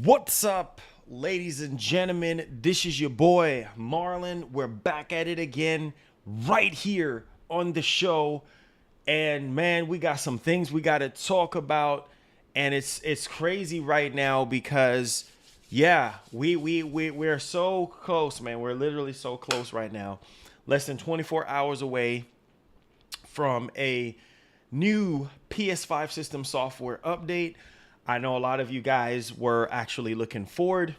What's up, ladies and gentlemen? This is your boy Marlon. We're back at it again right here on the show. And man, we got some things we got to talk about, and it's crazy right now because we're so close, man. We're literally so close right now. Less than 24 hours away from a new PS5 system software update. I know a lot of you guys were actually looking forward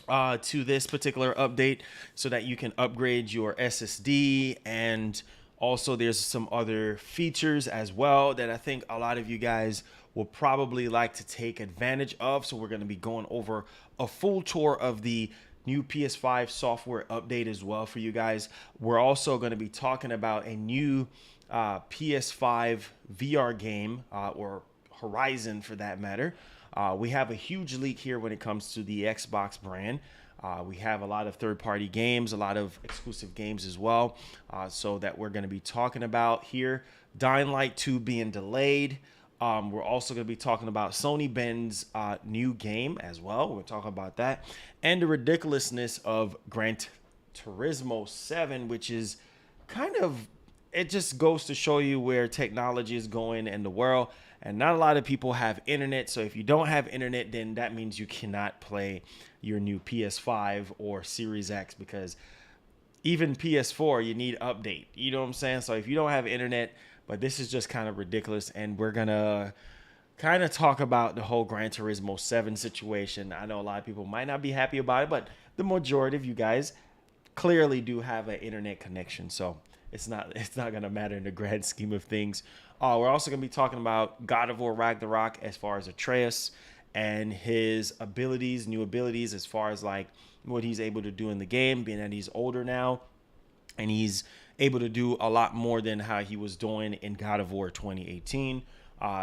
to this particular update so that you can upgrade your SSD, and also there's some other features as well that I think a lot of you guys will probably like to take advantage of. So we're going to be going over a full tour of the new PS5 software update as well for you guys. We're also going to be talking about a new PS5 VR game or Horizon for that matter. We have a huge leak here when it comes to the Xbox brand. We have a lot of third-party games, a lot of exclusive games as well, so that we're going to be talking about here. Dying Light 2 being delayed. We're also going to be talking about Sony Ben's new game as well. We're talking about that. And the ridiculousness of Gran Turismo 7, which is kind of, it just goes to show you where technology is going in the world. And not a lot of people have internet. So if you don't have internet, then that means you cannot play your new PS5 or Series X, because even PS4, you need update. You know what I'm saying? So if you don't have internet, but this is just kind of ridiculous. And we're going to kind of talk about the whole Gran Turismo 7 situation. I know a lot of people might not be happy about it, but the majority of you guys clearly do have an internet connection. So it's not going to matter in the grand scheme of things. We're also going to be talking about God of War Ragnarok as far as Atreus and his abilities, new abilities, as far as like what he's able to do in the game, being that he's older now and he's able to do a lot more than how he was doing in God of War 2018.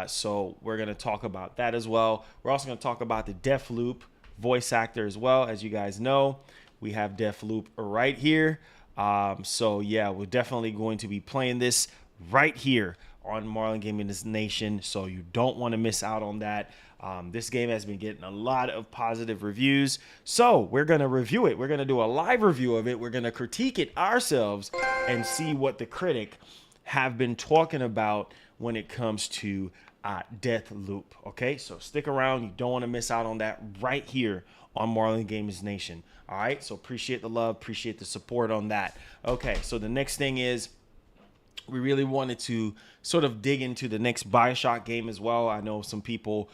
So we're going to talk about that as well. We're also going to talk about the Deathloop voice actor as well. As you guys know, we have Deathloop right here. So yeah, we're definitely going to be playing this right here on Marlon Gaming Nation, so you don't want to miss out on that. This game has been getting a lot of positive reviews, so we're going to review it. We're going to do a live review of it. We're going to critique it ourselves and see what the critic have been talking about when it comes to Deathloop. Okay, so stick around. You don't want to miss out on that right here on Marlon Gaming Nation. All right, so appreciate the love, appreciate the support on that. Okay, so the next thing is, we really wanted to sort of dig into the next BioShock game as well. I know some people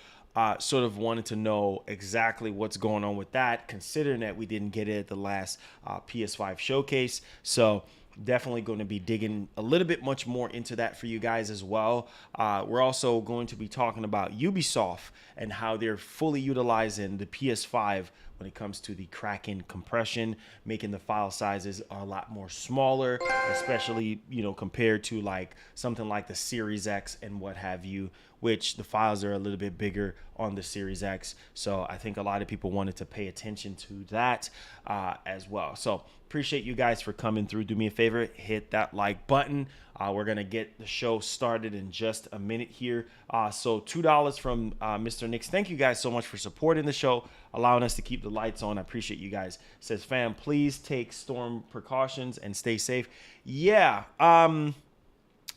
sort of wanted to know exactly what's going on with that, considering that we didn't get it at the last PS5 showcase. So definitely going to be digging a little bit much more into that for you guys as well. We're also going to be talking about Ubisoft and how they're fully utilizing the PS5 when it comes to the Kraken compression, making the file sizes a lot more smaller, especially, you know, compared to like something like the Series X and what have you, which the files are a little bit bigger on the Series X. So I think a lot of people wanted to pay attention to that as well. So appreciate you guys for coming through. Do me a favor, hit that like button. We're going to get the show started in just a minute here. So $2 from Mr. Nix. Thank you guys so much for supporting the show, allowing us to keep the lights on. I appreciate you guys. Says, fam, please take storm precautions and stay safe. Yeah.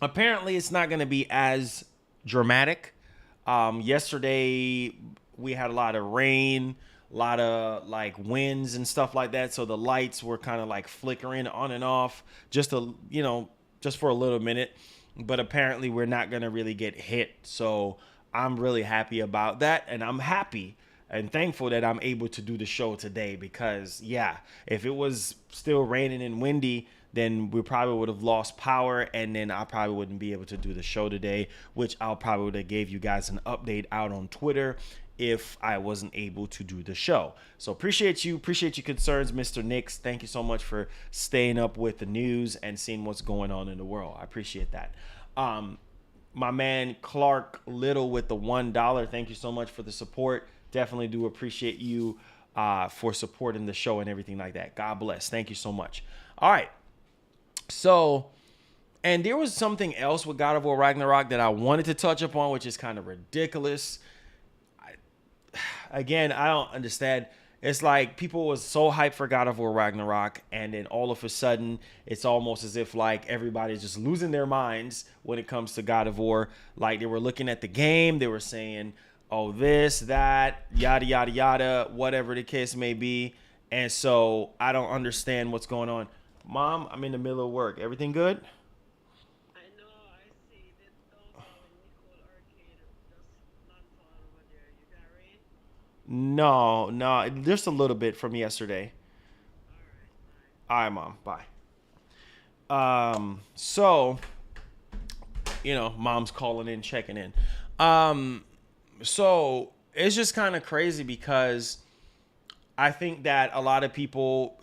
Apparently it's not going to be as dramatic. Yesterday we had a lot of rain, a lot of like winds and stuff like that. So the lights were kind of like flickering on and off just for a little minute, but apparently we're not going to really get hit. So I'm really happy about that. And I'm happy and thankful that I'm able to do the show today, because yeah, if it was still raining and windy, then we probably would have lost power, and then I probably wouldn't be able to do the show today, which I'll probably would have gave you guys an update out on Twitter if I wasn't able to do the show. So appreciate your concerns, Mr. Nix. Thank you so much for staying up with the news and seeing what's going on in the world. I appreciate that. My man Clark Little with the $1. Thank you so much for the support. Definitely do appreciate you for supporting the show and everything like that. God bless. Thank you so much. All right. So, and there was something else with God of War Ragnarok that I wanted to touch upon, which is kind of ridiculous. again, I don't understand. It's like people was so hyped for God of War Ragnarok, and then all of a sudden, it's almost as if like everybody's just losing their minds when it comes to God of War. Like they were looking at the game, they were saying, "Oh, this, that, yada yada yada," whatever the case may be. And so I don't understand what's going on. Mom, I'm in the middle of work. Everything good? I know, I see the downtown Nicole Arcade just landfall over there. You got rain? No, no, just a little bit from yesterday. Alright, bye. All right, Mom. Bye. So mom's calling in, checking in. Um, so it's just kind of crazy because I think that a lot of people,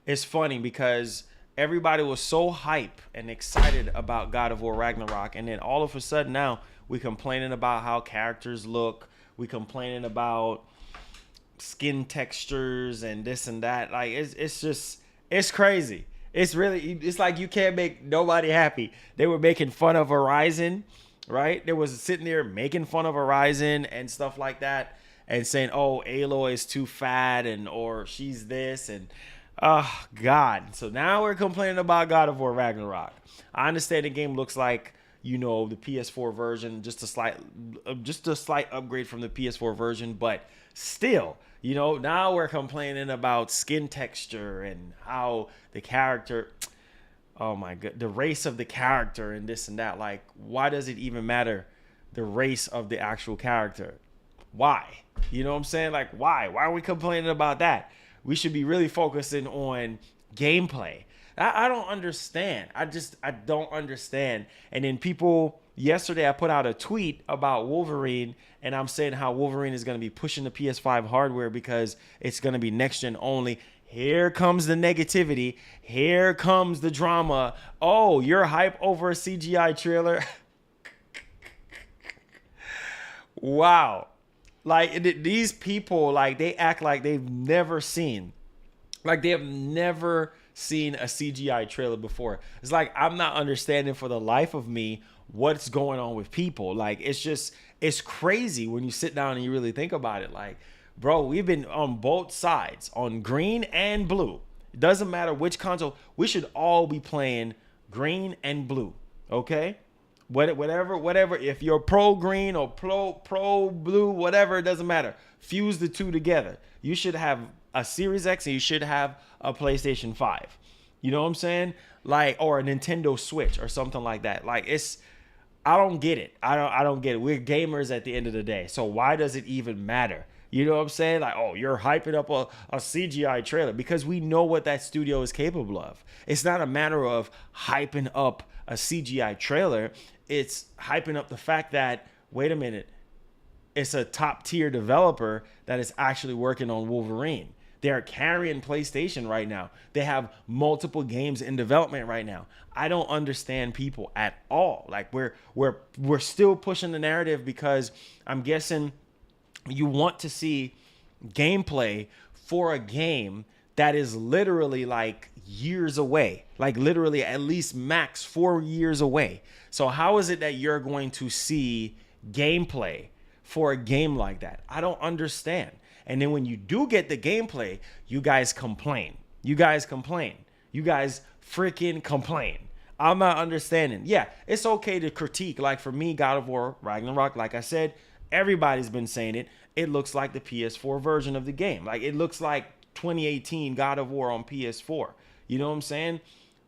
it's funny because everybody was so hype and excited about God of War Ragnarok, and then all of a sudden now we complaining about how characters look, we complaining about skin textures and this and that. Like it's just it's crazy. It's like you can't make nobody happy. They were making fun of Horizon, right? They was sitting there making fun of Horizon and stuff like that, and saying, "Oh, Aloy is too fat," and or she's this, and oh God. So now we're complaining about God of War Ragnarok. I understand the game looks like the PS4 version, just a slight upgrade from the PS4 version, but still, now we're complaining about skin texture and how the character, oh my god, the race of the character and this and that. Like, why does it even matter the race of the actual character? Why? You know what I'm saying? Like, why? Why are we complaining about that? We should be really focusing on gameplay. I don't understand. I don't understand. And then people, yesterday I put out a tweet about Wolverine, and I'm saying how Wolverine is going to be pushing the PS5 hardware because it's going to be next gen only. Here comes the negativity. Here comes the drama. Oh, you're hype over a CGI trailer. Wow. Like these people, like they act like they have never seen a CGI trailer before. It's like I'm not understanding for the life of me what's going on with people. Like it's crazy when you sit down and you really think about it. Like, bro, we've been on both sides, on green and blue. It doesn't matter which console. We should all be playing green and blue. Okay? Whatever. If you're pro green or pro blue, whatever, it doesn't matter. Fuse the two together. You should have a Series X and you should have a PlayStation 5. You know what I'm saying? Like, or a Nintendo Switch or something like that. Like, I don't get it. I don't get it. We're gamers at the end of the day. So why does it even matter? You know what I'm saying? Like, oh, you're hyping up a CGI trailer because we know what that studio is capable of. It's not a matter of hyping up a CGI trailer. It's hyping up the fact that, wait a minute, it's a top tier developer that is actually working on Wolverine. They're carrying PlayStation right now. They have multiple games in development right now. I don't understand people at all. Like we're still pushing the narrative because I'm guessing you want to see gameplay for a game that is literally like years away, like literally at least max 4 years away. So how is it that you're going to see gameplay for a game like that? I don't understand. And then when you do get the gameplay, you guys complain. You guys freaking complain. I'm not understanding. Yeah, it's okay to critique. Like for me, God of War Ragnarok, like I said, everybody's been saying it. It looks like the PS4 version of the game. Like it looks like 2018 God of War on PS4. You know what I'm saying?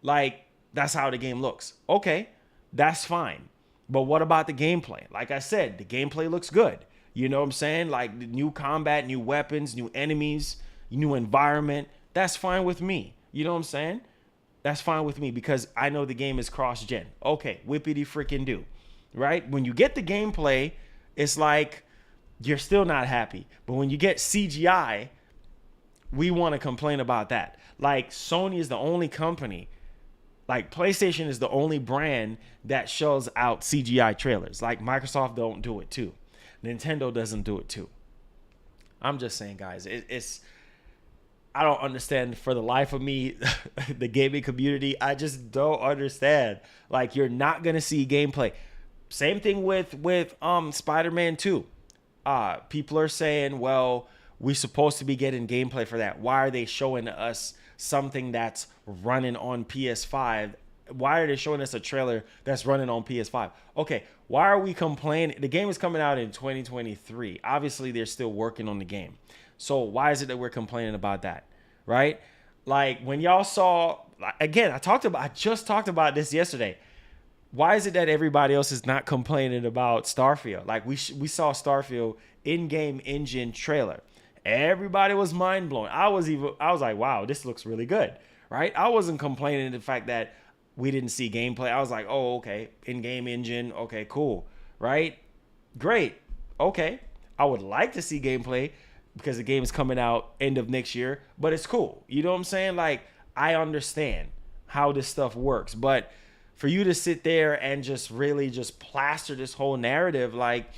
Like that's how the game looks. Okay, that's fine. But what about the gameplay? Like I said, the gameplay looks good. You know what I'm saying? Like new combat, new weapons, new enemies, new environment. That's fine with me. You know what I'm saying? That's fine with me because I know the game is cross-gen. Okay, whippity freaking do. Right? When you get the gameplay, it's like you're still not happy. But when you get CGI, we want to complain about that. Like Sony is the only company, like PlayStation is the only brand that shows out CGI trailers. Like Microsoft don't do it too. Nintendo doesn't do it too. I'm just saying, guys, it's I don't understand for the life of me the gaming community. I just don't understand. Like you're not gonna see gameplay. Same thing with Spider-Man 2. People are saying, well, we're supposed to be getting gameplay for that. Why are they showing us something that's running on PS5? Why are they showing us a trailer that's running on PS5? Okay, why are we complaining? The game is coming out in 2023. Obviously, they're still working on the game. So why is it that we're complaining about that? Right? Like when y'all saw, again, I just talked about this yesterday. Why is it that everybody else is not complaining about Starfield? Like we saw Starfield in-game engine trailer. Everybody was mind blown. I was like, wow, this looks really good, right? I wasn't complaining the fact that we didn't see gameplay. I was like, oh, okay, in-game engine, okay, cool, right? Great, okay. I would like to see gameplay because the game is coming out end of next year, but it's cool. You know what I'm saying? Like, I understand how this stuff works, but for you to sit there and just really just plaster this whole narrative, like,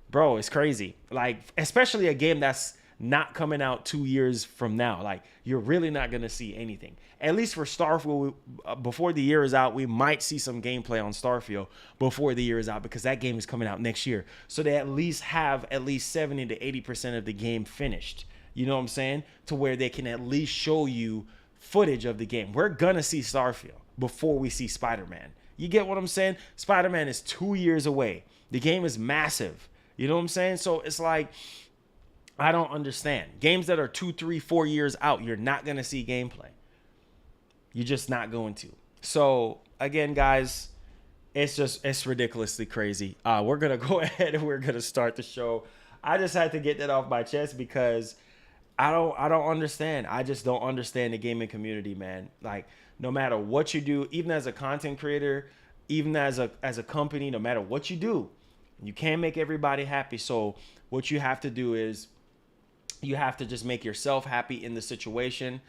bro, it's crazy. Like, especially a game that's not coming out 2 years from now. Like, you're really not going to see anything. At least for Starfield, before the year is out, we might see some gameplay on Starfield before the year is out because that game is coming out next year. So they at least have at least 70 to 80% of the game finished. You know what I'm saying? To where they can at least show you footage of the game. We're going to see Starfield before we see Spider-Man. You get what I'm saying? Spider-Man is 2 years away. The game is massive. You know what I'm saying? So it's like, I don't understand. Games that are 2, 3, 4 years out, you're not going to see gameplay. You're just not going to. So again, guys, it's ridiculously crazy. We're going to go ahead and we're going to start the show. I just had to get that off my chest because I don't understand. I just don't understand the gaming community, man. Like, no matter what you do, even as a content creator, even as a company, no matter what you do, you can't make everybody happy. So what you have to do is you have to just make yourself happy in the situation.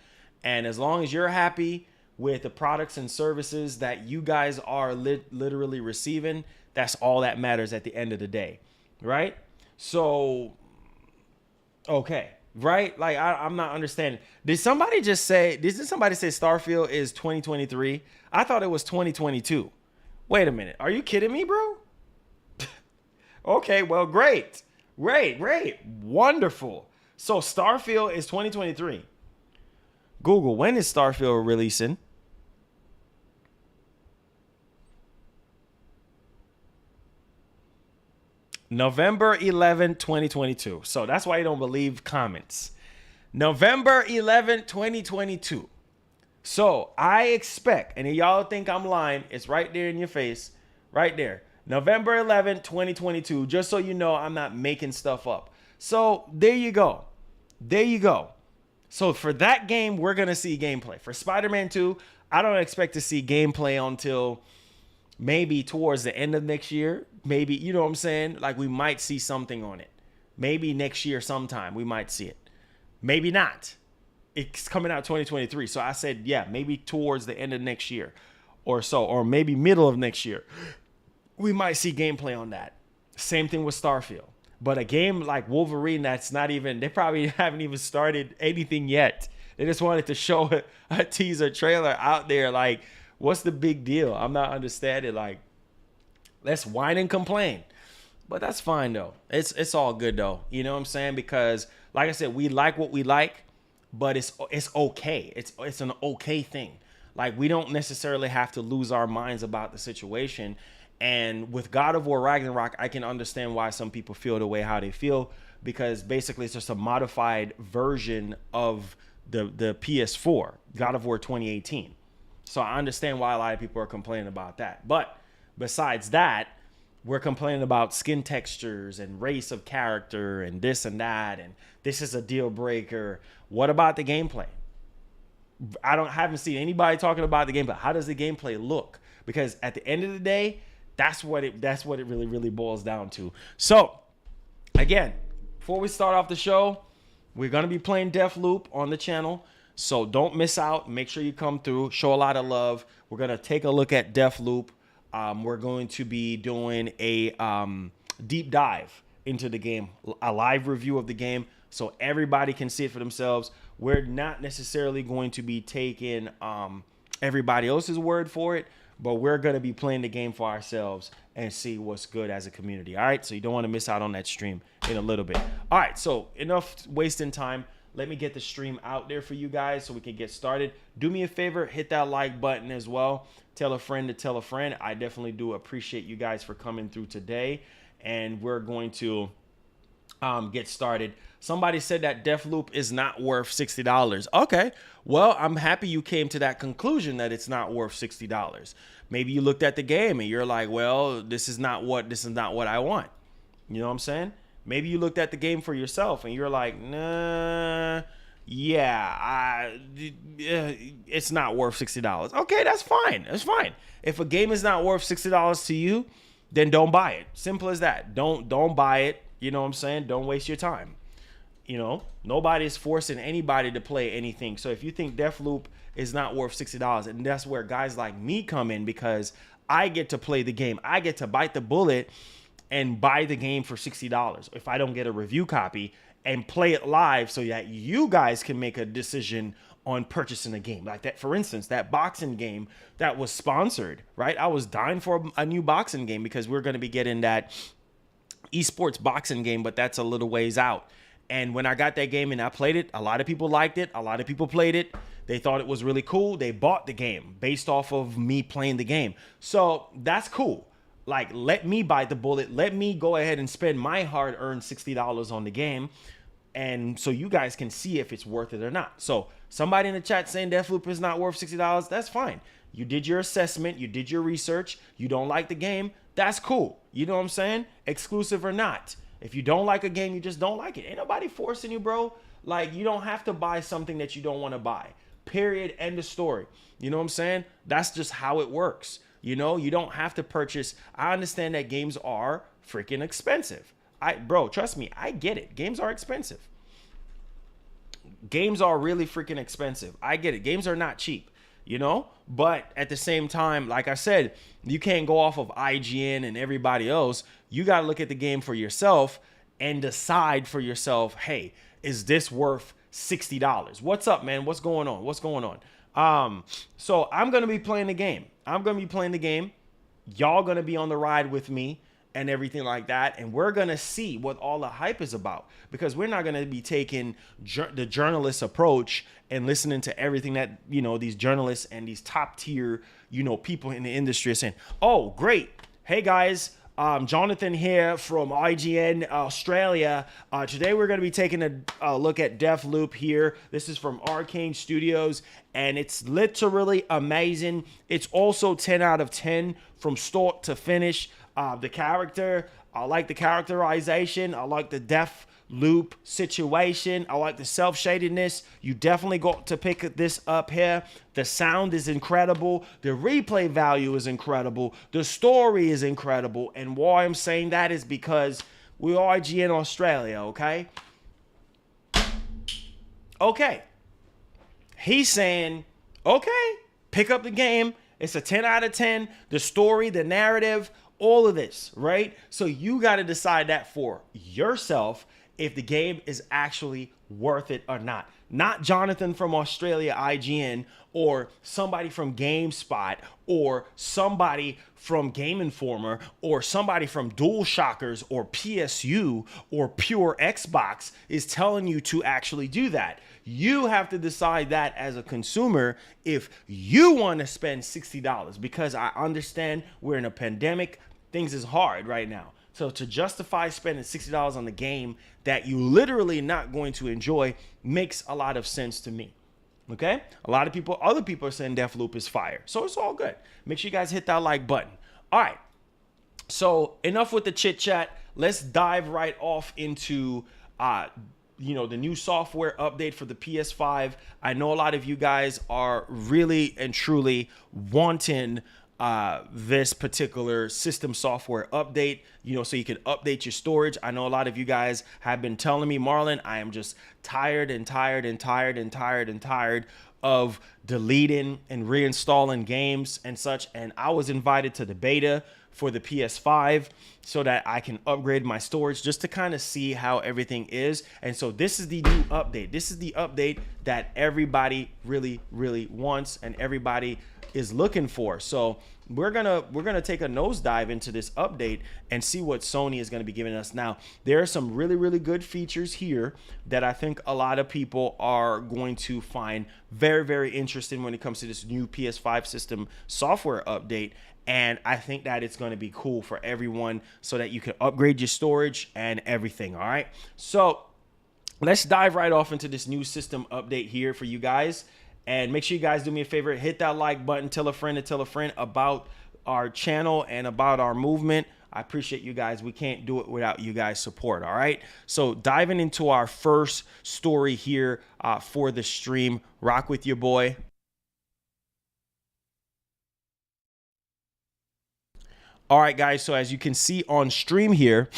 And as long as you're happy with the products and services that you guys are literally receiving, that's all that matters at the end of the day, right? So, okay, right? Like, I'm not understanding. Did somebody say Starfield is 2023? I thought it was 2022. Wait a minute. Are you kidding me, bro? Okay, well, great. Wonderful. So Starfield is 2023. Google, when is Starfield releasing? November 11, 2022. So that's why you don't believe comments. November 11, 2022. So I expect, and y'all think I'm lying, it's right there in your face, right there. November 11, 2022, just so you know I'm not making stuff up. So there you go. So for that game, we're going to see gameplay. For Spider-Man 2, I don't expect to see gameplay until maybe towards the end of next year. Maybe, you know what I'm saying? Like, we might see something on it. Maybe next year sometime we might see it. Maybe not. It's coming out 2023. So I said, yeah, maybe towards the end of next year or so, or maybe middle of next year, we might see gameplay on that. Same thing with Starfield. But a game like Wolverine, that's not even, they probably haven't even started anything yet. They just wanted to show a teaser trailer out there. Like, what's the big deal? I'm not understanding. Like, let's whine and complain. But that's fine, though. It's all good, though. You know what I'm saying? Because, like I said, we like what we like, but it's okay. It's an okay thing. Like, we don't necessarily have to lose our minds about the situation. And with God of War Ragnarok, I can understand why some people feel the way how they feel, because basically it's just a modified version of the PS4, God of War 2018. So I understand why a lot of people are complaining about that. But besides that, we're complaining about skin textures and race of character and this and that, and this is a deal breaker. What about the gameplay? I haven't seen anybody talking about the gameplay. How does the gameplay look? Because at the end of the day, that's what it really, really boils down to. So, again, before we start off the show, we're going to be playing Deathloop on the channel. So don't miss out. Make sure you come through. Show a lot of love. We're going to take a look at Deathloop. We're going to be doing a deep dive into the game, a live review of the game, so everybody can see it for themselves. We're not necessarily going to be taking everybody else's word for it, but we're going to be playing the game for ourselves and see what's good as a community. All right, so you don't want to miss out on that stream in a little bit. All right, so enough wasting time. Let me get the stream out there for you guys so we can get started. Do me a favor, hit that like button as well. Tell a friend to tell a friend. I definitely do appreciate you guys for coming through today, and we're going to get started. Somebody said that Deathloop is not worth $60. Okay, well, I'm happy you came to that conclusion that it's not worth $60. Maybe you looked at the game and you're like, well, this is not what I want. You know what I'm saying? Maybe you looked at the game for yourself and you're like, nah, it's not worth $60. Okay, that's fine. That's fine. If a game is not worth $60 to you, then don't buy it. Simple as that. Don't buy it. You know what I'm saying? Don't waste your time. You know, nobody is forcing anybody to play anything. So if you think Deathloop is not worth $60, and that's where guys like me come in, because I get to play the game. I get to bite the bullet and buy the game for $60 if I don't get a review copy, and play it live so that you guys can make a decision on purchasing a game. Like that, for instance, that boxing game that was sponsored, right? I was dying for a new boxing game because we're going to be getting that esports boxing game, but that's a little ways out. And when I got that game and I played it, a lot of people liked it. A lot of people played it. They thought it was really cool. They bought the game based off of me playing the game. So that's cool. Like, let me bite the bullet. Let me go ahead and spend my hard-earned $60 on the game, and so you guys can see if it's worth it or not. So somebody in the chat saying Deathloop is not worth $60, that's fine. You did your assessment. You did your research. You don't like the game. That's cool. You know what I'm saying? Exclusive or not. If you don't like a game, you just don't like it. Ain't nobody forcing you, bro. Like, you don't have to buy something that you don't want to buy. Period. End of story. You know what I'm saying? That's just how it works. You know, you don't have to purchase. I understand that games are freaking expensive. Bro, trust me, I get it. Games are expensive. Games are really freaking expensive. I get it. Games are not cheap, you know? But at the same time, like I said, you can't go off of IGN and everybody else. You got to look at the game for yourself and decide for yourself, hey, is this worth $60? What's up, man? What's going on? What's going on? So I'm going to be playing the game. Y'all going to be on the ride with me and everything like that. And we're going to see what all the hype is about, because we're not going to be taking the journalist approach and listening to everything that, you know, these journalists and these top tier, you know, people in the industry are saying. Oh, great. Hey, guys. Jonathan here from IGN Australia. Today we're going to be taking a look at Deathloop here. This is from Arcane Studios, and it's literally amazing. It's also 10 out of 10 from start to finish. The character, I like the characterization. I like the Deathloop situation. I like the self-shadedness. You definitely got to pick this up here. The sound is incredible. The replay value is incredible. The story is incredible. And why I'm saying that is because we're IGN Australia, okay? Okay. He's saying, okay, pick up the game. It's a 10 out of 10. The story, the narrative, all of this, right? So you got to decide that for yourself, if the game is actually worth it or not. Not Jonathan from Australia, IGN, or somebody from GameSpot, or somebody from Game Informer, or somebody from DualShockers, or PSU, or Pure Xbox is telling you to actually do that. You have to decide that as a consumer if you want to spend $60, because I understand we're in a pandemic. Things is hard right now. So to justify spending $60 on the game that you literally not going to enjoy makes a lot of sense to me. Okay? A lot of people, other people are saying Deathloop is fire. So it's all good. Make sure you guys hit that like button. All right. So enough with the chit chat. Let's dive right off into, the new software update for the PS5. I know a lot of you guys are really and truly wanting this particular system software update, so you can update your storage. I know a lot of you guys have been telling me, Marlon, I am just tired of deleting and reinstalling games and such. And I was invited to the beta for the PS5 so that I can upgrade my storage just to kind of see how everything is. And so this is the new update. This is the update that everybody really, really wants, and everybody is looking for. So we're gonna take a nosedive into this update and see what Sony is gonna be giving us. Now, there are some really good features here that I think a lot of people are going to find very interesting when it comes to this new PS5 system software update. And I think that it's going to be cool for everyone so that you can upgrade your storage and everything. All right. So let's dive right off into this new system update here for you guys. And make sure you guys do me a favor, hit that like button, tell a friend to tell a friend about our channel and about our movement. I appreciate you guys. We can't do it without you guys' support. All right. So diving into our first story here for the stream, rock with your boy. All right, guys. So as you can see on stream here,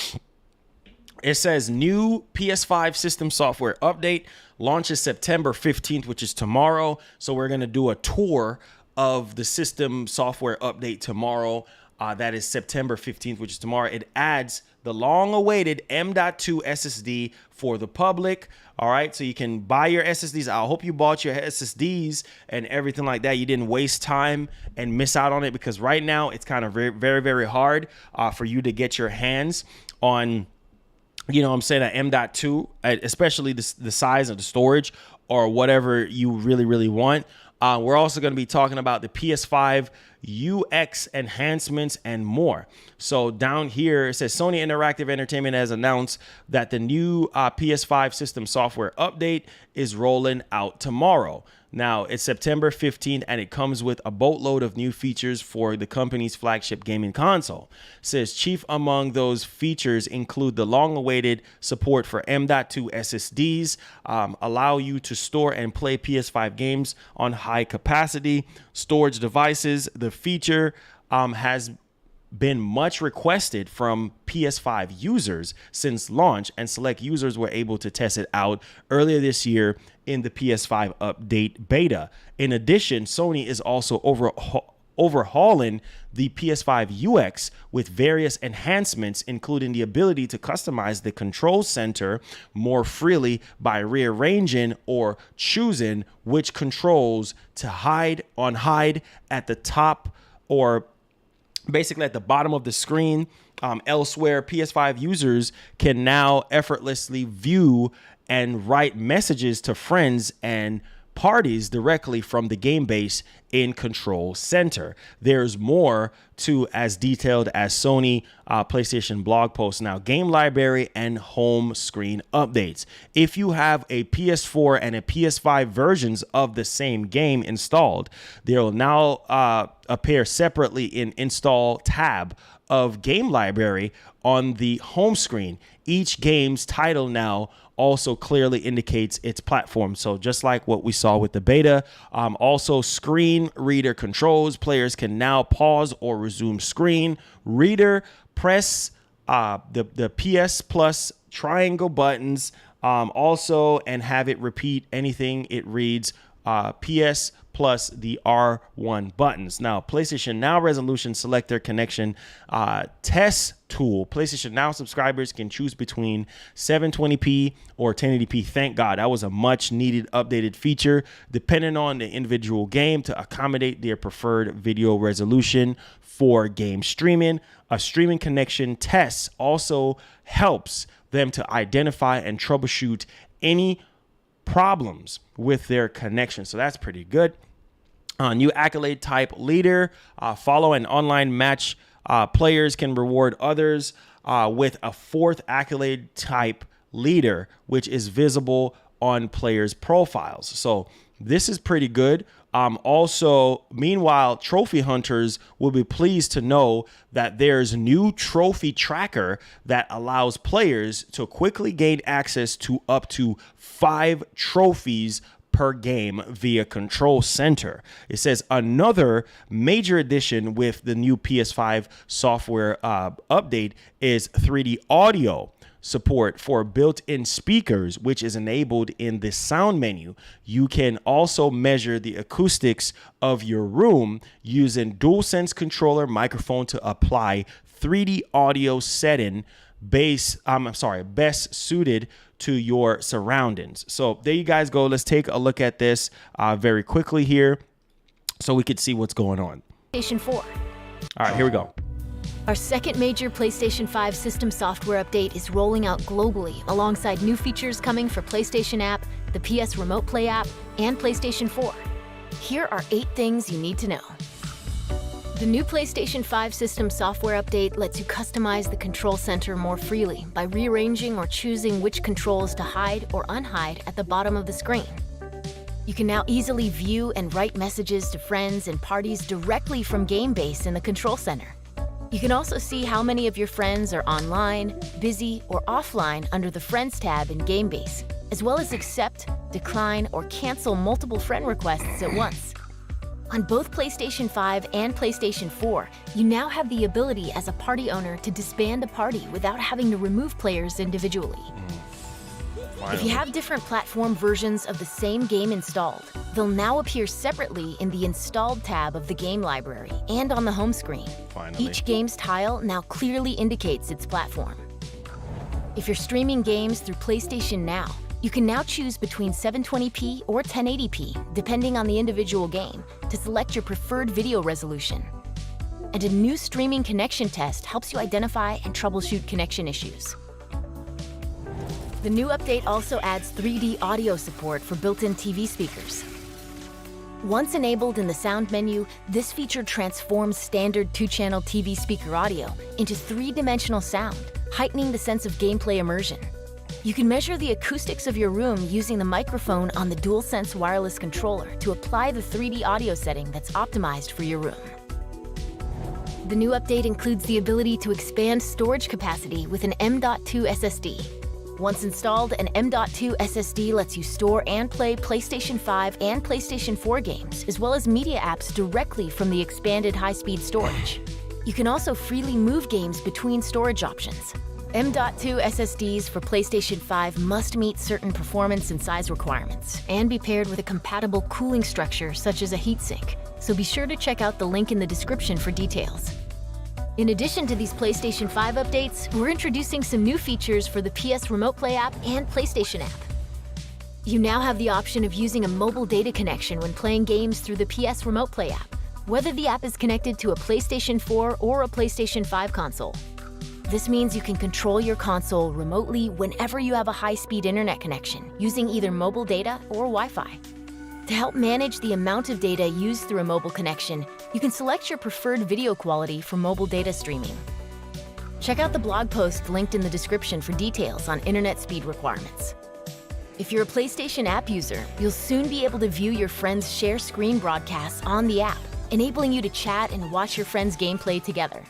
it says new PS5 system software update launches September 15th, which is tomorrow. So we're going to do a tour of the system software update tomorrow. That is September 15th, which is tomorrow. It adds the long-awaited M.2 SSD for the public. All right, so you can buy your SSDs. I hope you bought your SSDs and everything like that. You didn't waste time and miss out on it, because right now it's kind of very hard for you to get your hands on, you know what I'm saying, an M.2, especially the size of the storage or whatever you really want. We're also going to be talking about the PS5 UX enhancements and more. So down here, it says Sony Interactive Entertainment has announced that the new PS5 system software update is rolling out tomorrow. Now, it's September 15th, and it comes with a boatload of new features for the company's flagship gaming console. It says chief among those features include the long-awaited support for M.2 SSDs, allow you to store and play PS5 games on high-capacity storage devices. The feature has been much requested from PS5 users since launch, and select users were able to test it out earlier this year in the PS5 update beta. In addition, Sony is also overhauling the PS5 UX with various enhancements, including the ability to customize the control center more freely by rearranging or choosing which controls to hide at the top or basically at the bottom of the screen. Elsewhere, PS5 users can now effortlessly view and write messages to friends and parties directly from the game base in Control Center. There's more to as detailed as Sony PlayStation blog post. Now, game library and home screen updates. If you have a PS4 and a PS5 versions of the same game installed, they'll now appear separately in Install tab of Game Library on the home screen. Each game's title now also clearly indicates its platform. So just like what we saw with the beta, also screen reader controls. Players can now pause or resume screen reader, press the PS plus triangle buttons also, and have it repeat anything it reads, PS plus the R1 buttons. Now, PlayStation Now resolution selector connection test tool. PlayStation Now subscribers can choose between 720p or 1080p. Thank God. That was a much needed updated feature, depending on the individual game, to accommodate their preferred video resolution for game streaming. A streaming connection test also helps them to identify and troubleshoot any problems with their connection. So that's pretty good. New accolade type leader. Follow an online match. Players can reward others with a fourth accolade type leader, which is visible on players' profiles. So this is pretty good. Also, meanwhile, trophy hunters will be pleased to know that there's new trophy tracker that allows players to quickly gain access to up to 5 trophies per game via Control Center. It says another major addition with the new PS5 software update is 3D audio support for built-in speakers, which is enabled in the sound menu. You can also measure the acoustics of your room using DualSense controller microphone to apply 3D audio setting best suited to your surroundings. So there you guys go. Let's take a look at this very quickly here. so we could see what's going on. PlayStation 4. All right, here we go. Our second major PlayStation 5 system software update is rolling out globally, alongside new features coming for PlayStation app, the PS Remote Play app, and PlayStation 4. Here are 8 things you need to know. The new PlayStation 5 system software update lets you customize the control center more freely by rearranging or choosing which controls to hide or unhide at the bottom of the screen. You can now easily view and write messages to friends and parties directly from GameBase in the control center. You can also see how many of your friends are online, busy, or offline under the Friends tab in GameBase, as well as accept, decline, or cancel multiple friend requests at once. On both PlayStation 5 and PlayStation 4, you now have the ability as a party owner to disband a party without having to remove players individually. If you have different platform versions of the same game installed, they'll now appear separately in the Installed tab of the game library and on the home screen. Finally. Each game's tile now clearly indicates its platform. If you're streaming games through PlayStation Now, you can now choose between 720p or 1080p, depending on the individual game, to select your preferred video resolution. And a new streaming connection test helps you identify and troubleshoot connection issues. The new update also adds 3D audio support for built-in TV speakers. Once enabled in the sound menu, this feature transforms standard 2-channel TV speaker audio into 3-dimensional sound, heightening the sense of gameplay immersion. You can measure the acoustics of your room using the microphone on the DualSense wireless controller to apply the 3D audio setting that's optimized for your room. The new update includes the ability to expand storage capacity with an M.2 SSD. Once installed, an M.2 SSD lets you store and play PlayStation 5 and PlayStation 4 games, as well as media apps directly from the expanded high-speed storage. You can also freely move games between storage options. M.2 SSDs for PlayStation 5 must meet certain performance and size requirements, and be paired with a compatible cooling structure such as a heatsink, so be sure to check out the link in the description for details. In addition to these PlayStation 5 updates, we're introducing some new features for the PS Remote Play app and PlayStation app. You now have the option of using a mobile data connection when playing games through the PS Remote Play app, whether the app is connected to a PlayStation 4 or a PlayStation 5 console. This means you can control your console remotely whenever you have a high-speed internet connection, using either mobile data or Wi-Fi. To help manage the amount of data used through a mobile connection, you can select your preferred video quality for mobile data streaming. Check out the blog post linked in the description for details on internet speed requirements. If you're a PlayStation app user, you'll soon be able to view your friends' share screen broadcasts on the app, enabling you to chat and watch your friends' gameplay together.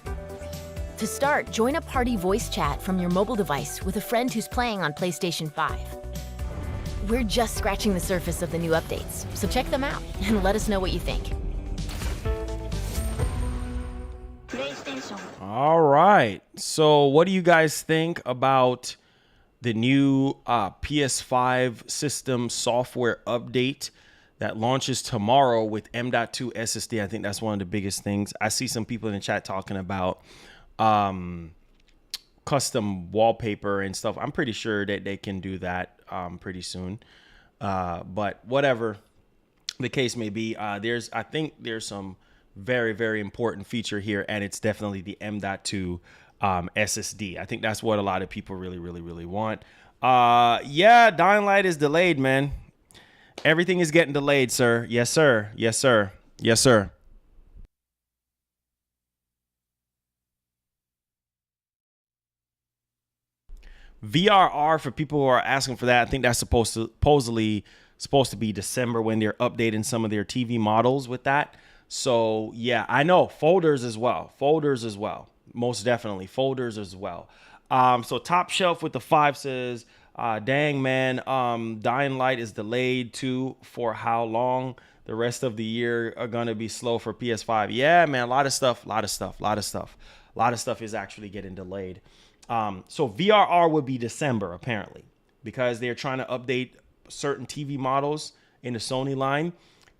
To start, join a party voice chat from your mobile device with a friend who's playing on PlayStation 5. We're just scratching the surface of the new updates, so check them out and let us know what you think. All right. So what do you guys think about the new PS5 system software update that launches tomorrow with M.2 SSD? I think that's one of the biggest things. I see some people in the chat talking about custom wallpaper and stuff. I'm pretty sure that they can do that pretty soon. But whatever the case may be, I think there's some very, very important feature here, and it's definitely the M.2 SSD. I think that's what a lot of people really, really, really want. Yeah, Dying Light is delayed, man. Everything is getting delayed, sir. Yes, sir. Yes, sir. Yes, sir. VRR, for people who are asking for that, I think that's supposedly supposed to be December when they're updating some of their TV models with that. So yeah, I know folders as well. Folders as well. Most definitely folders as well. So Top Shelf with the 5 says, dang man, Dying Light is delayed too. For how long? The rest of the year are gonna be slow for PS5. Yeah, man, a lot of stuff is actually getting delayed. So VRR would be December apparently, because they're trying to update certain TV models in the Sony line,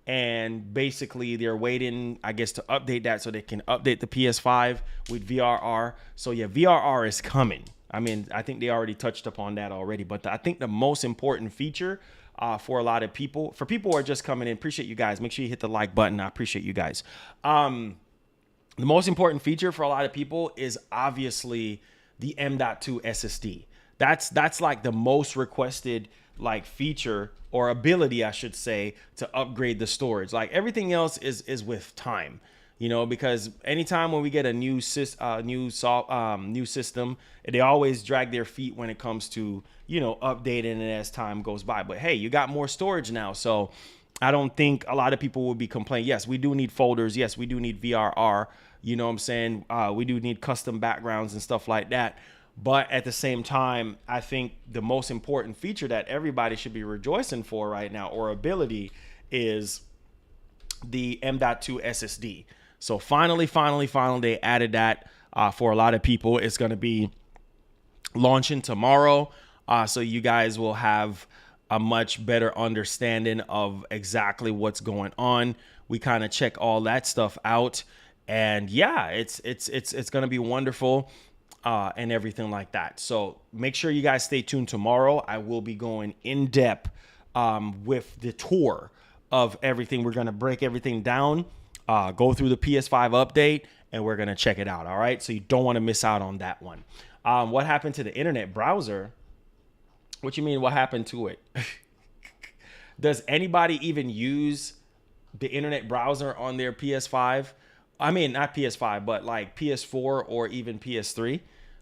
and basically they're waiting, I guess, to update that so they can update the PS5 with VRR. So yeah, VRR is coming. I mean, I think they already touched upon that already, but I think the most important feature for a lot of people. For people who are just coming in, appreciate you guys. Make sure you hit the like button. I appreciate you guys. The most important feature for a lot of people is obviously the M.2 SSD. That's like the most requested like feature or ability, I should say, to upgrade the storage. Like everything else is with time, you know, because anytime when we get a new system, they always drag their feet when it comes to, you know, updating it as time goes by. But hey, you got more storage now, so I don't think a lot of people will be complaining. Yes, we do need folders. Yes, we do need VRR. You know what I'm saying? We do need custom backgrounds and stuff like that. But at the same time, I think the most important feature that everybody should be rejoicing for right now, or ability, is the M.2 SSD. So finally, they added that for a lot of people. It's going to be launching tomorrow. So you guys will have a much better understanding of exactly what's going on. We kind of check all that stuff out, and yeah, it's going to be wonderful and everything like that. So make sure you guys stay tuned tomorrow. I will be going in depth with the tour of everything. We're going to break everything down, go through the PS5 update, and we're going to check it out. All right. So you don't want to miss out on that one. What happened to the internet browser? What you mean? What happened to it? Does anybody even use the internet browser on their PS5? I mean, not PS5, but like PS4 or even PS3.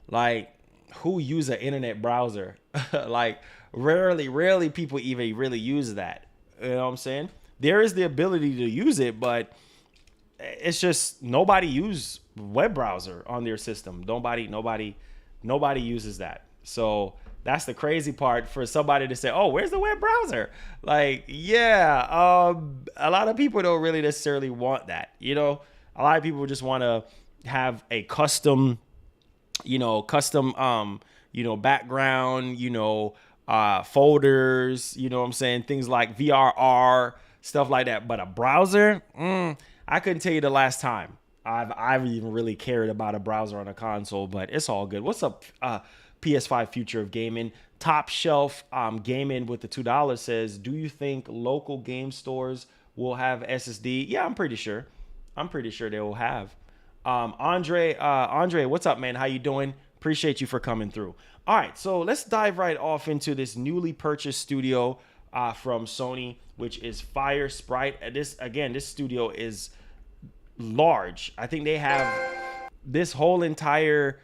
Like, who use an internet browser? Like, rarely people even really use that. You know what I'm saying? There is the ability to use it, but it's just nobody use web browser on their system. Nobody uses that. So that's the crazy part for somebody to say, oh, where's the web browser? Like, yeah, a lot of people don't really necessarily want that. You know, a lot of people just want to have a custom background, folders, you know what I'm saying? Things like VRR, stuff like that. But a browser, I couldn't tell you the last time I've even really cared about a browser on a console, but it's all good. What's up, PS5 Future of Gaming? Top Shelf Gaming with the $2 says, do you think local game stores will have SSD? Yeah, I'm pretty sure they will have. Andre, what's up, man? How you doing? Appreciate you for coming through. All right, so let's dive right off into this newly purchased studio from Sony, which is Fire Sprite. This studio is large. I think they have this whole entire,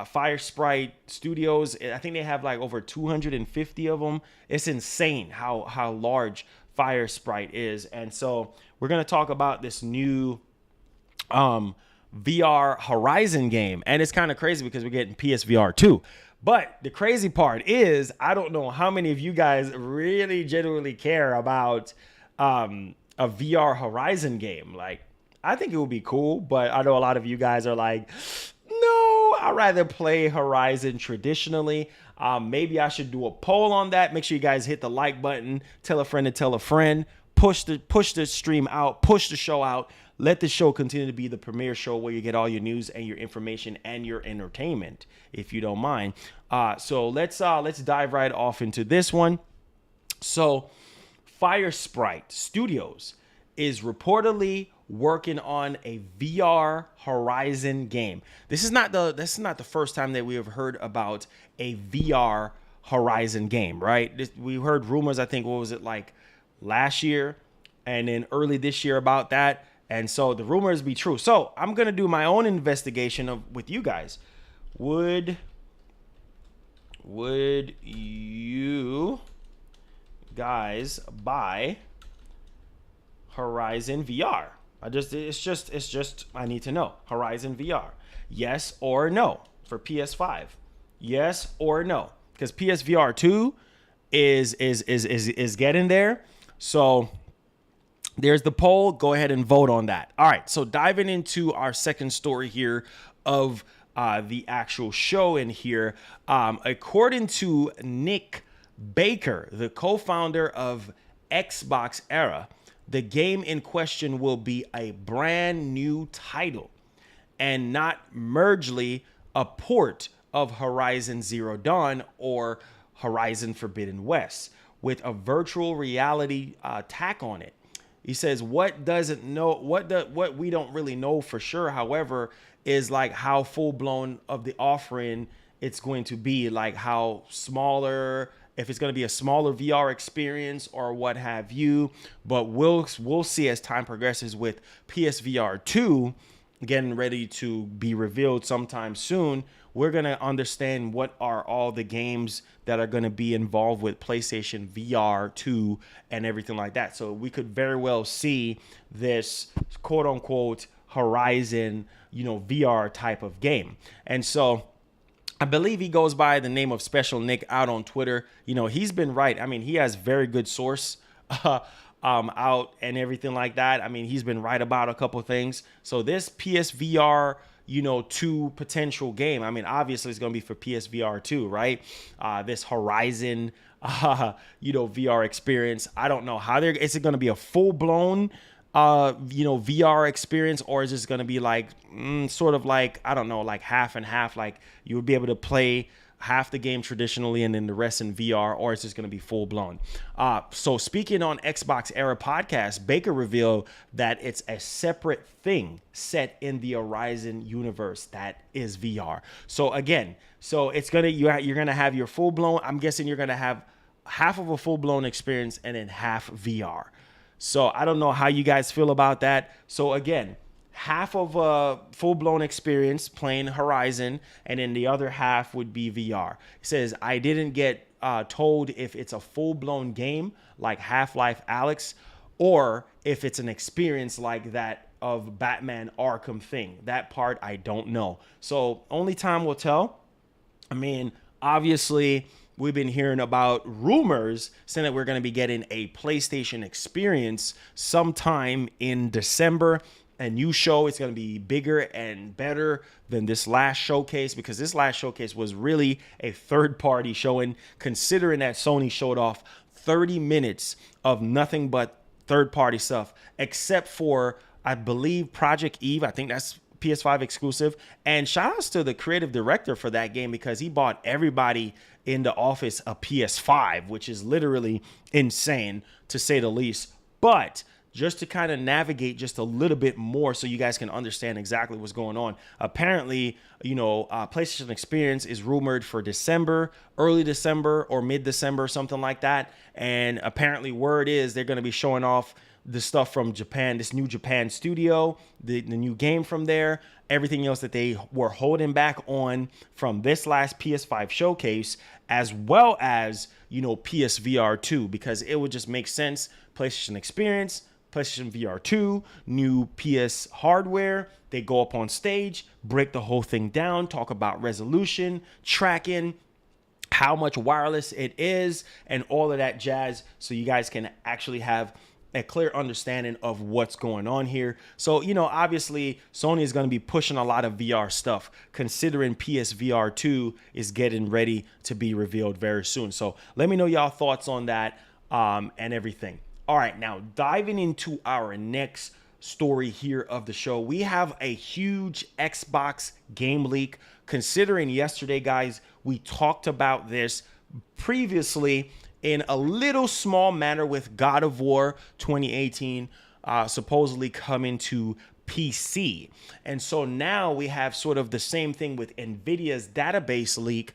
Fire Sprite Studios. I think they have like over 250 of them. It's insane how large Fire Sprite is. And so we're going to talk about this new VR Horizon game. And it's kind of crazy because we're getting PSVR 2. But the crazy part is, I don't know how many of you guys really genuinely care about a VR Horizon game. Like, I think it would be cool, but I know a lot of you guys are like, no, I'd rather play Horizon traditionally. Maybe I should do a poll on that. Make sure you guys hit the like button, tell a friend to tell a friend, push the stream out, push the show out. Let the show continue to be the premier show where you get all your news and your information and your entertainment, if you don't mind. So let's dive right off into this one. So Fire Sprite Studios is reportedly working on a VR Horizon game. This is not the first time that we have heard about a VR Horizon game, right? We heard rumors, I think, what was it, like last year and then early this year about that. And so the rumors be true. So I'm going to do my own investigation with you guys. Would you guys buy Horizon VR? It's just I need to know. Horizon VR. Yes or no for PS5. Yes or no. Because PSVR 2 is getting there. So there's the poll. Go ahead and vote on that. All right. So diving into our second story here of the actual show in here. According to Nick Baker, the co-founder of Xbox Era, the game in question will be a brand new title and not mergely a port of Horizon Zero Dawn or Horizon Forbidden West. with a virtual reality tack on it. He says what we don't really know for sure, however, is like how full blown of the offering it's going to be, like how smaller, if it's going to be a smaller VR experience or what have you. But we'll see as time progresses with PSVR 2 getting ready to be revealed sometime soon. We're going to understand what are all the games that are going to be involved with PlayStation VR 2 and everything like that. So we could very well see this quote unquote Horizon, VR type of game. And so I believe he goes by the name of Special Nick out on Twitter. He's been right. I mean, he has very good source out and everything like that. I mean, he's been right about a couple things. So this PSVR 2 potential game, I mean, obviously it's going to be for PSVR 2, right? This Horizon, VR experience. I don't know how is it going to be a full blown, VR experience, or is this going to be like sort of like, I don't know, like half and half, like you would be able to play half the game traditionally and then the rest in VR, or is this going to be full blown? So speaking on Xbox Era Podcast, Baker revealed that it's a separate thing set in the Horizon universe that is VR. So again, it's you're gonna have your full blown. I'm guessing you're gonna have half of a full blown experience and then half VR. So I don't know how you guys feel about that. So again, half of a full-blown experience playing Horizon, and then the other half would be VR. It says, I didn't get told if it's a full-blown game like Half-Life Alyx, or if it's an experience like that of Batman Arkham thing. That part I don't know. So only time will tell. I mean, obviously, we've been hearing about rumors saying that we're going to be getting a PlayStation experience sometime in December. A new show. It's going to be bigger and better than this last showcase, because this last showcase was really a third-party showing, considering that Sony showed off 30 minutes of nothing but third-party stuff, except for, I believe, Project Eve. I think that's PS5 exclusive. And shout outs to the creative director for that game, because he bought everybody in the office a PS5, which is literally insane to say the least. But just to kind of navigate just a little bit more so you guys can understand exactly what's going on. Apparently, PlayStation Experience is rumored for December, early December or mid-December, something like that. And apparently word is they're going to be showing off the stuff from Japan, this new Japan studio, the new game from there, everything else that they were holding back on from this last PS5 showcase, as well as, PSVR 2, because it would just make sense. PlayStation Experience, PlayStation VR 2, new PS hardware. They go up on stage, break the whole thing down, talk about resolution, tracking, how much wireless it is, and all of that jazz, so you guys can actually have a clear understanding of what's going on here. So, obviously, Sony is going to be pushing a lot of VR stuff, considering PSVR 2 is getting ready to be revealed very soon. So let me know y'all thoughts on that and everything. All right, now diving into our next story here of the show, we have a huge Xbox game leak. Considering yesterday, guys, we talked about this previously in a little small manner with God of War 2018 supposedly coming to PC. And so now we have sort of the same thing with NVIDIA's database leak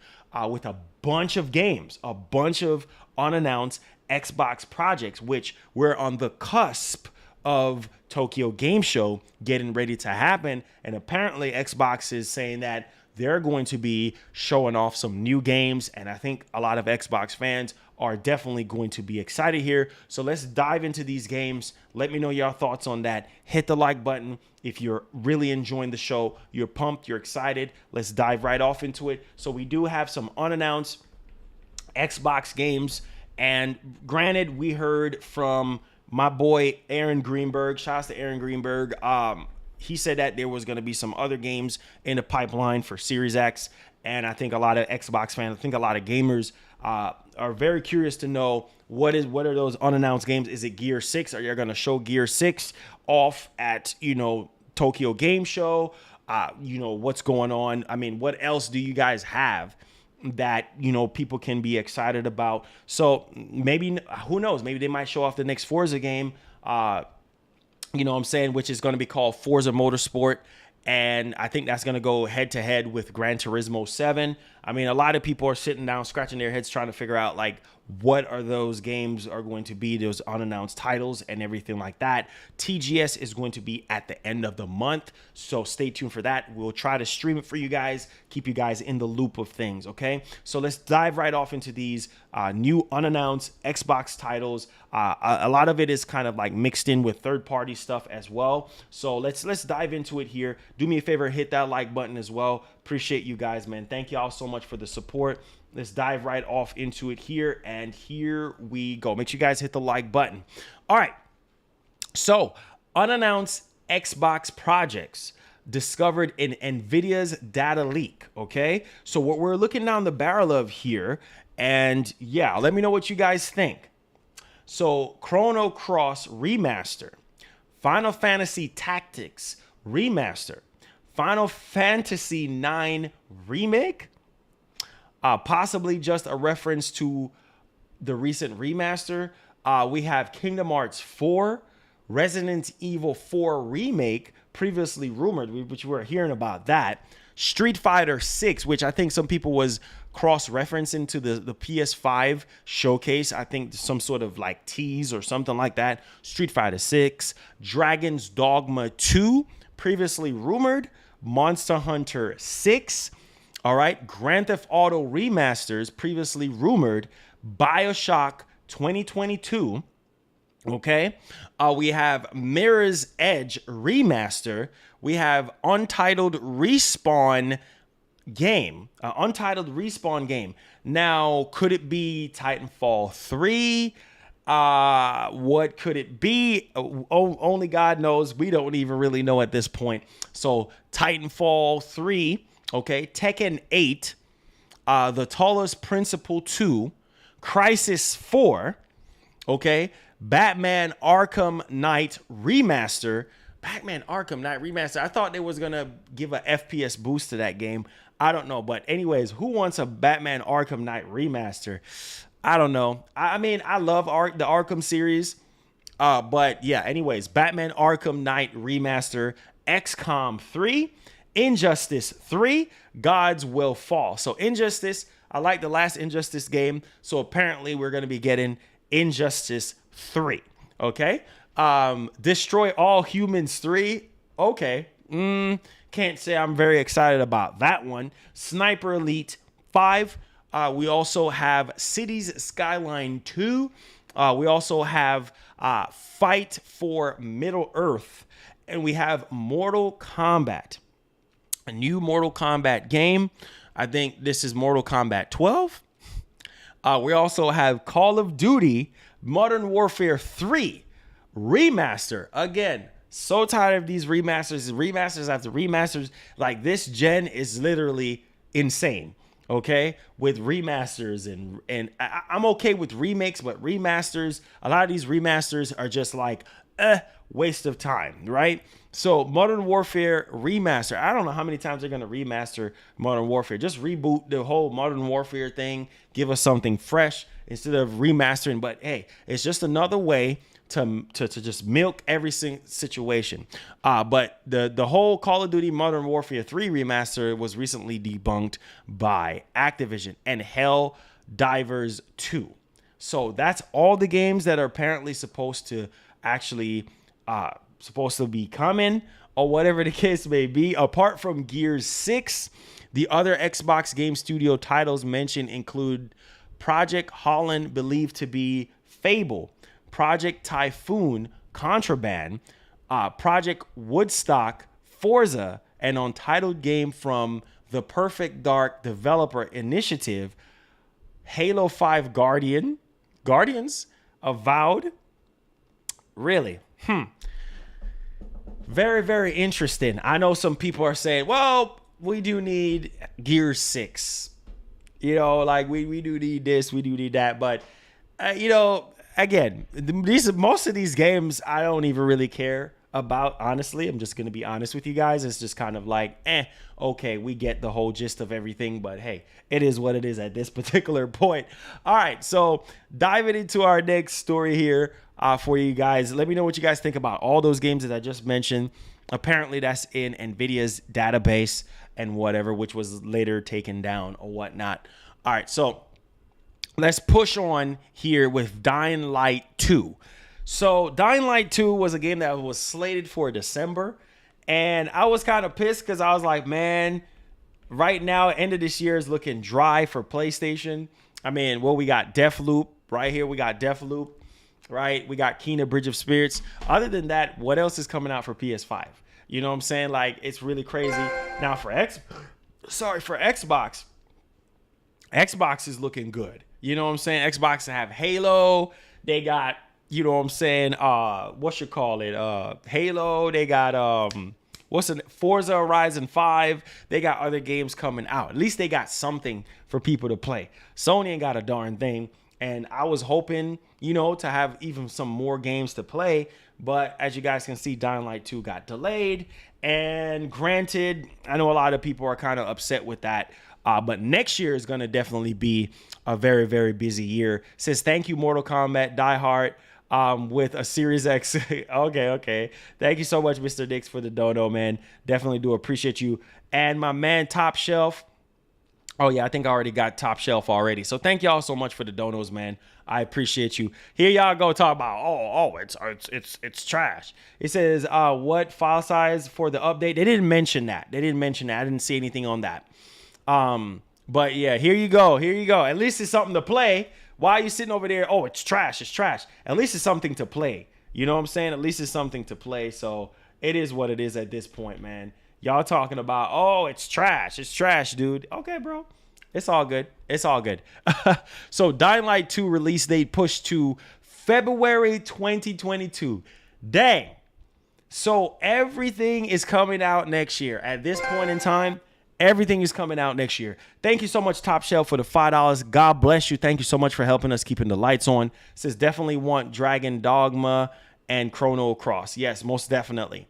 with a bunch of games, a bunch of unannounced Xbox projects, which we're on the cusp of Tokyo Game Show getting ready to happen. And apparently Xbox is saying that they're going to be showing off some new games. And I think a lot of Xbox fans are definitely going to be excited here. So let's dive into these games. Let me know your thoughts on that. Hit the like button if you're really enjoying the show. You're pumped, you're excited. Let's dive right off into it. So we do have some unannounced Xbox games. And granted, we heard from my boy Aaron Greenberg. Shouts to Aaron Greenberg. He said that there was going to be some other games in the pipeline for Series X. And I think a lot of Xbox fans, I think a lot of gamers are very curious to know what are those unannounced games. Is it Gear 6? Are you going to show Gear 6 off at, Tokyo Game Show? What's going on? I mean, what else do you guys have that, you know, people can be excited about. So maybe, who knows, maybe they might show off the next Forza game, you know what I'm saying, which is going to be called Forza Motorsport. And I think that's going to go head to head with Gran Turismo 7. I mean, a lot of people are sitting down, scratching their heads, trying to figure out, like, what are those games are going to be, those unannounced titles and everything like that. TGS is going to be at the end of the month, so stay tuned for that. We'll try to stream it for you guys, keep you guys in the loop of things, okay? So let's dive right off into these new unannounced Xbox titles. A lot of it is kind of like mixed in with third-party stuff as well. So let's dive into it here. Do me a favor, hit that like button as well. Appreciate you guys, man. Thank y'all so much for the support. Let's dive right off into it here, and here we go. Make sure you guys hit the like button. All right. So, unannounced Xbox projects discovered in NVIDIA's data leak, okay? So, what we're looking down the barrel of here, and yeah, let me know what you guys think. So, Chrono Cross Remaster, Final Fantasy Tactics Remaster, Final Fantasy IX Remake, possibly just a reference to the recent remaster. We have Kingdom Hearts 4, Resident Evil 4 Remake, previously rumored, which we were hearing about that. Street Fighter 6, which I think some people was cross-referencing to the PS5 showcase. I think some sort of like tease or something like that. Street Fighter 6, Dragon's Dogma 2, previously rumored. Monster Hunter 6. All right, Grand Theft Auto remasters, previously rumored. BioShock 2022. Okay, we have Mirror's Edge remaster. We have Untitled Respawn game. Now, could it be Titanfall 3? What could it be? Only God knows. We don't even really know at this point. So Titanfall 3. Okay, Tekken 8, The Tallest Principle 2, Crisis 4, okay, Batman Arkham Knight Remaster. Batman Arkham Knight Remaster. I thought they was going to give a FPS boost to that game. I don't know. But anyways, who wants a Batman Arkham Knight Remaster? I don't know. I mean, I love the Arkham series. But yeah, anyways, Batman Arkham Knight Remaster, XCOM 3, Injustice 3, Gods Will Fall. So Injustice, I like the last Injustice game. So apparently we're going to be getting Injustice 3. Okay. Destroy All Humans 3. Okay. Can't say I'm very excited about that one. Sniper Elite 5. We also have Cities Skyline 2. We also have Fight for Middle Earth. And we have Mortal Kombat. A new Mortal Kombat game. I think this is Mortal Kombat 12. We also have Call of Duty Modern Warfare 3 Remaster. Again, so tired of these remasters after remasters. Like, this gen is literally insane. Okay, with remasters and I'm okay with remakes, but remasters, a lot of these remasters are just like waste of time, right? So Modern Warfare Remaster. I don't know how many times they're gonna remaster Modern Warfare. Just reboot the whole Modern Warfare thing. Give us something fresh instead of remastering. But hey, it's just another way to just milk every situation. But the whole Call of Duty Modern Warfare 3 remaster was recently debunked by Activision, and Hell Divers 2. So that's all the games that are apparently supposed to be coming, or whatever the case may be. Apart from Gears 6, the other Xbox Game Studio titles mentioned include Project Holland, believed to be Fable, Project Typhoon, Contraband, Project Woodstock, Forza, an untitled game from the Perfect Dark Developer Initiative, Halo 5 Guardians, Avowed. Really? Very, very interesting. I know some people are saying, well, we do need Gears 6. You know, like we do need this, we do need that. But, again, most of these games I don't even really care about, honestly. I'm just going to be honest with you guys. It's just kind of like, okay, we get the whole gist of everything, but hey, it is what it is at this particular point. All right, so diving into our next story here for you guys. Let me know what you guys think about all those games that I just mentioned. Apparently, that's in NVIDIA's database and whatever, which was later taken down or whatnot. All right, so let's push on here with Dying Light 2. So Dying Light 2 was a game that was slated for December, and I was kind of pissed because I was like, man, right now, end of this year is looking dry for PlayStation. I mean, well, we got Deathloop right here. We got Deathloop, right? We got Kena Bridge of Spirits. Other than that, what else is coming out for PS5? You know what I'm saying? Like, it's really crazy. Now for Xbox, Xbox is looking good. You know what I'm saying? Xbox have Halo. They got, you know what I'm saying? Halo. They got Forza Horizon 5. They got other games coming out. At least they got something for people to play. Sony ain't got a darn thing. And I was hoping, you know, to have even some more games to play. But as you guys can see, Dying Light 2 got delayed. And granted, I know a lot of people are kind of upset with that. But next year is going to definitely be a very, very busy year. It says, thank you, Mortal Kombat Die Hard, with a Series X. Okay. Thank you so much, Mr. Dix, for the dono, man. Definitely do appreciate you. And my man, Top Shelf. Oh, yeah, I think I already got Top Shelf already. So thank y'all so much for the donos, man. I appreciate you. Here y'all go talk about, it's trash. It says, what file size for the update? They didn't mention that. I didn't see anything on that. But yeah, here you go. At least it's something to play. Why are you sitting over there? Oh, it's trash. At least it's something to play. You know what I'm saying? At least it's something to play. So it is what it is at this point, man. Y'all talking about, oh, it's trash, dude. Okay, bro. It's all good. So Dying Light 2 release date pushed to February 2022. Dang. So everything is coming out next year. At this point in time, everything is coming out next year. Thank you so much, Top Shelf, for the $5. God bless you. Thank you so much for helping us keeping the lights on. It says definitely want Dragon Dogma and Chrono Cross. Yes, most definitely.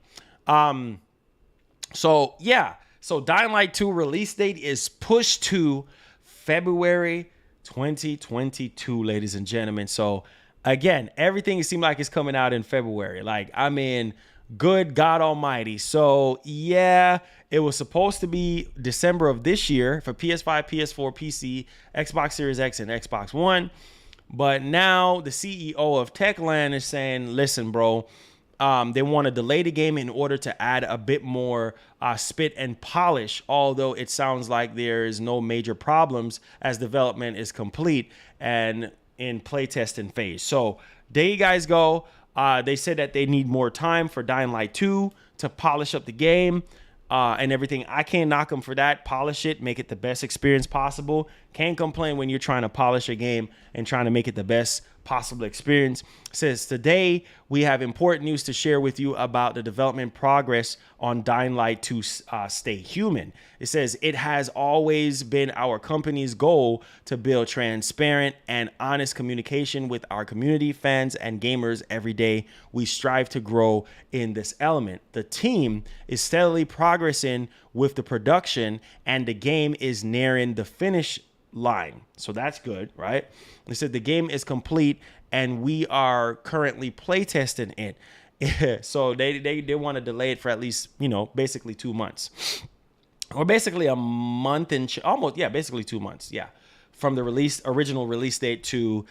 So Dying Light 2 release date is pushed to February 2022, ladies and gentlemen. So again, everything seems like it's coming out in February. Like, I mean, good God Almighty. So yeah, it was supposed to be December of this year for PS5, PS4, PC, Xbox Series X, and Xbox One. But now the CEO of Techland is saying, listen, bro, they want to delay the game in order to add a bit more spit and polish, although it sounds like there is no major problems as development is complete and in playtesting phase. So there you guys go. They said that they need more time for Dying Light 2 to polish up the game and everything. I can't knock them for that. Polish it, make it the best experience possible. Can't complain when you're trying to polish a game and trying to make it the best possible experience. It says, today we have important news to share with you about the development progress on Dying Light 2 Stay Human. It says, it has always been our company's goal to build transparent and honest communication with our community, fans, and gamers every day. We strive to grow in this element. The team is steadily progressing with the production, and the game is nearing the finish line. So that's good, right? They said the game is complete and we are currently playtesting it. So they want to delay it for at least, basically 2 months. Or basically a month and basically 2 months. Yeah. From the original release date to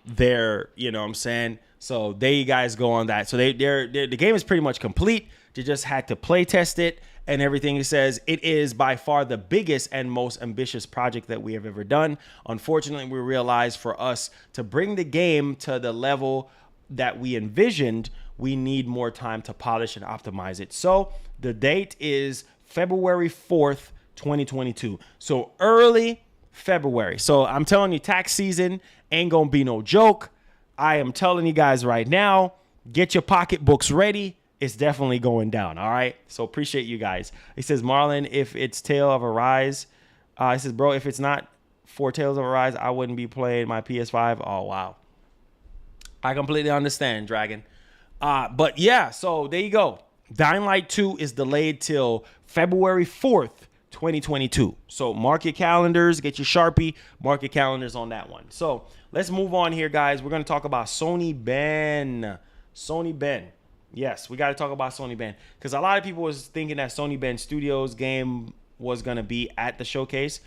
their, you know what I'm saying? So there you guys go on that. So the game is pretty much complete. They just had to play test it and everything. It says it is by far the biggest and most ambitious project that we have ever done. Unfortunately, we realized for us to bring the game to the level that we envisioned, we need more time to polish and optimize it. So the date is February 4th, 2022. So early February. So I'm telling you, tax season ain't gonna be no joke. I am telling you guys right now, get your pocketbooks ready. It's definitely going down. All right. So appreciate you guys. He says, Marlon, if it's Tale of Arise, he says, bro, if it's not for Tales of Arise, I wouldn't be playing my PS5. Oh, wow. I completely understand, Dragon. But yeah, so there you go. Dying Light 2 is delayed till February 4th, 2022. So mark your calendars, get your Sharpie, mark your calendars on that one. So let's move on here, guys. We're going to talk about Sony Ben. Sony Ben. Yes, we got to talk about Sony Ben, because a lot of people was thinking that Sony Ben Studios game was going to be at the showcase.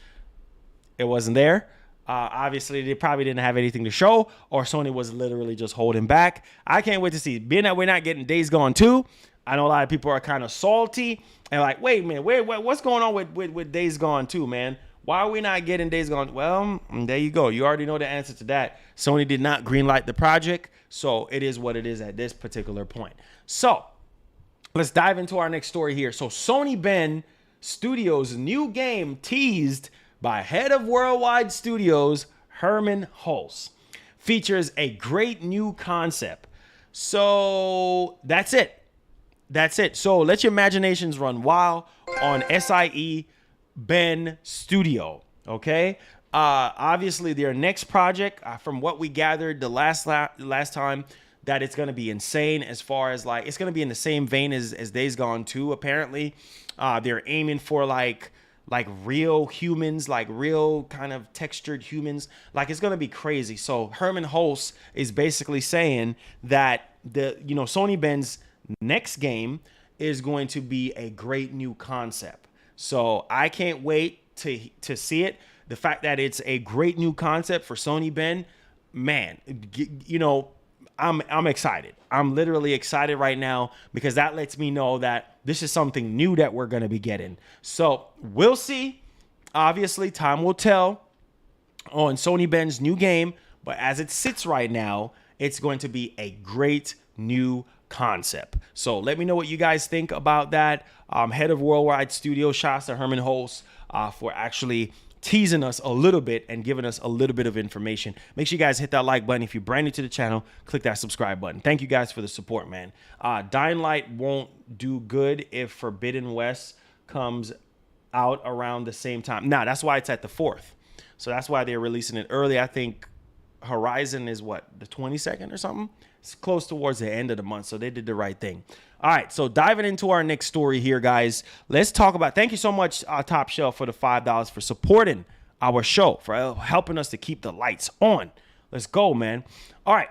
It wasn't there. Obviously, they probably didn't have anything to show, or Sony was literally just holding back. I can't wait to see. Being that we're not getting Days Gone 2, I know a lot of people are kind of salty and like, wait a minute, what's going on with Days Gone 2, man? Why are we not getting Days Gone? Well, there you go. You already know the answer to that. Sony did not greenlight the project, so it is what it is at this particular point. So let's dive into our next story here. So Sony Ben Studios' new game teased by head of Worldwide Studios, Herman Hulse, features a great new concept. So that's it. That's it. So let your imaginations run wild on SIE Ben Studio. Okay. Obviously, their next project, from what we gathered the last time, that it's going to be insane as far as like, it's going to be in the same vein as Days Gone 2. Apparently, they're aiming for like real humans, like real kind of textured humans. Like, it's going to be crazy. So Herman Hulse is basically saying that Sony Ben's next game is going to be a great new concept. So I can't wait to see it. The fact that it's a great new concept for Sony Ben, man, I'm excited. I'm literally excited right now, because that lets me know that this is something new that we're going to be getting. So we'll see. Obviously, time will tell on Sony Ben's new game. But as it sits right now, it's going to be a great new concept. So let me know what you guys think about that. Head of Worldwide Studio, shouts to Herman Hulse for actually teasing us a little bit and giving us a little bit of information. Make sure you guys hit that like button. If you're brand new to the channel, click that subscribe button. Thank you guys for the support, man. Dying Light won't do good if Forbidden West comes out around the same time. Nah, that's why it's at the 4th. So that's why they're releasing it early. I think Horizon is what, the 22nd or something? It's close towards the end of the month, so they did the right thing. All right, so diving into our next story here, guys. Let's talk about, thank you so much, Top Shelf, for the $5 for supporting our show, for helping us to keep the lights on. Let's go, man. All right,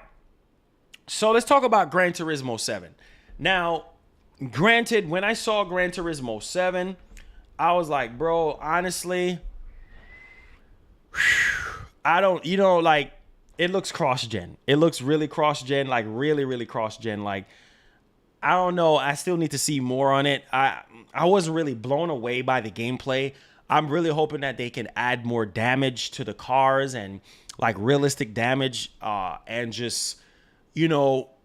so let's talk about Gran Turismo 7. Now, granted, when I saw Gran Turismo 7, I was like, bro, honestly, I don't, like, it looks cross-gen. It looks really cross-gen, like really, really cross-gen. Like, I don't know. I still need to see more on it. I wasn't really blown away by the gameplay. I'm really hoping that they can add more damage to the cars and like realistic damage and just,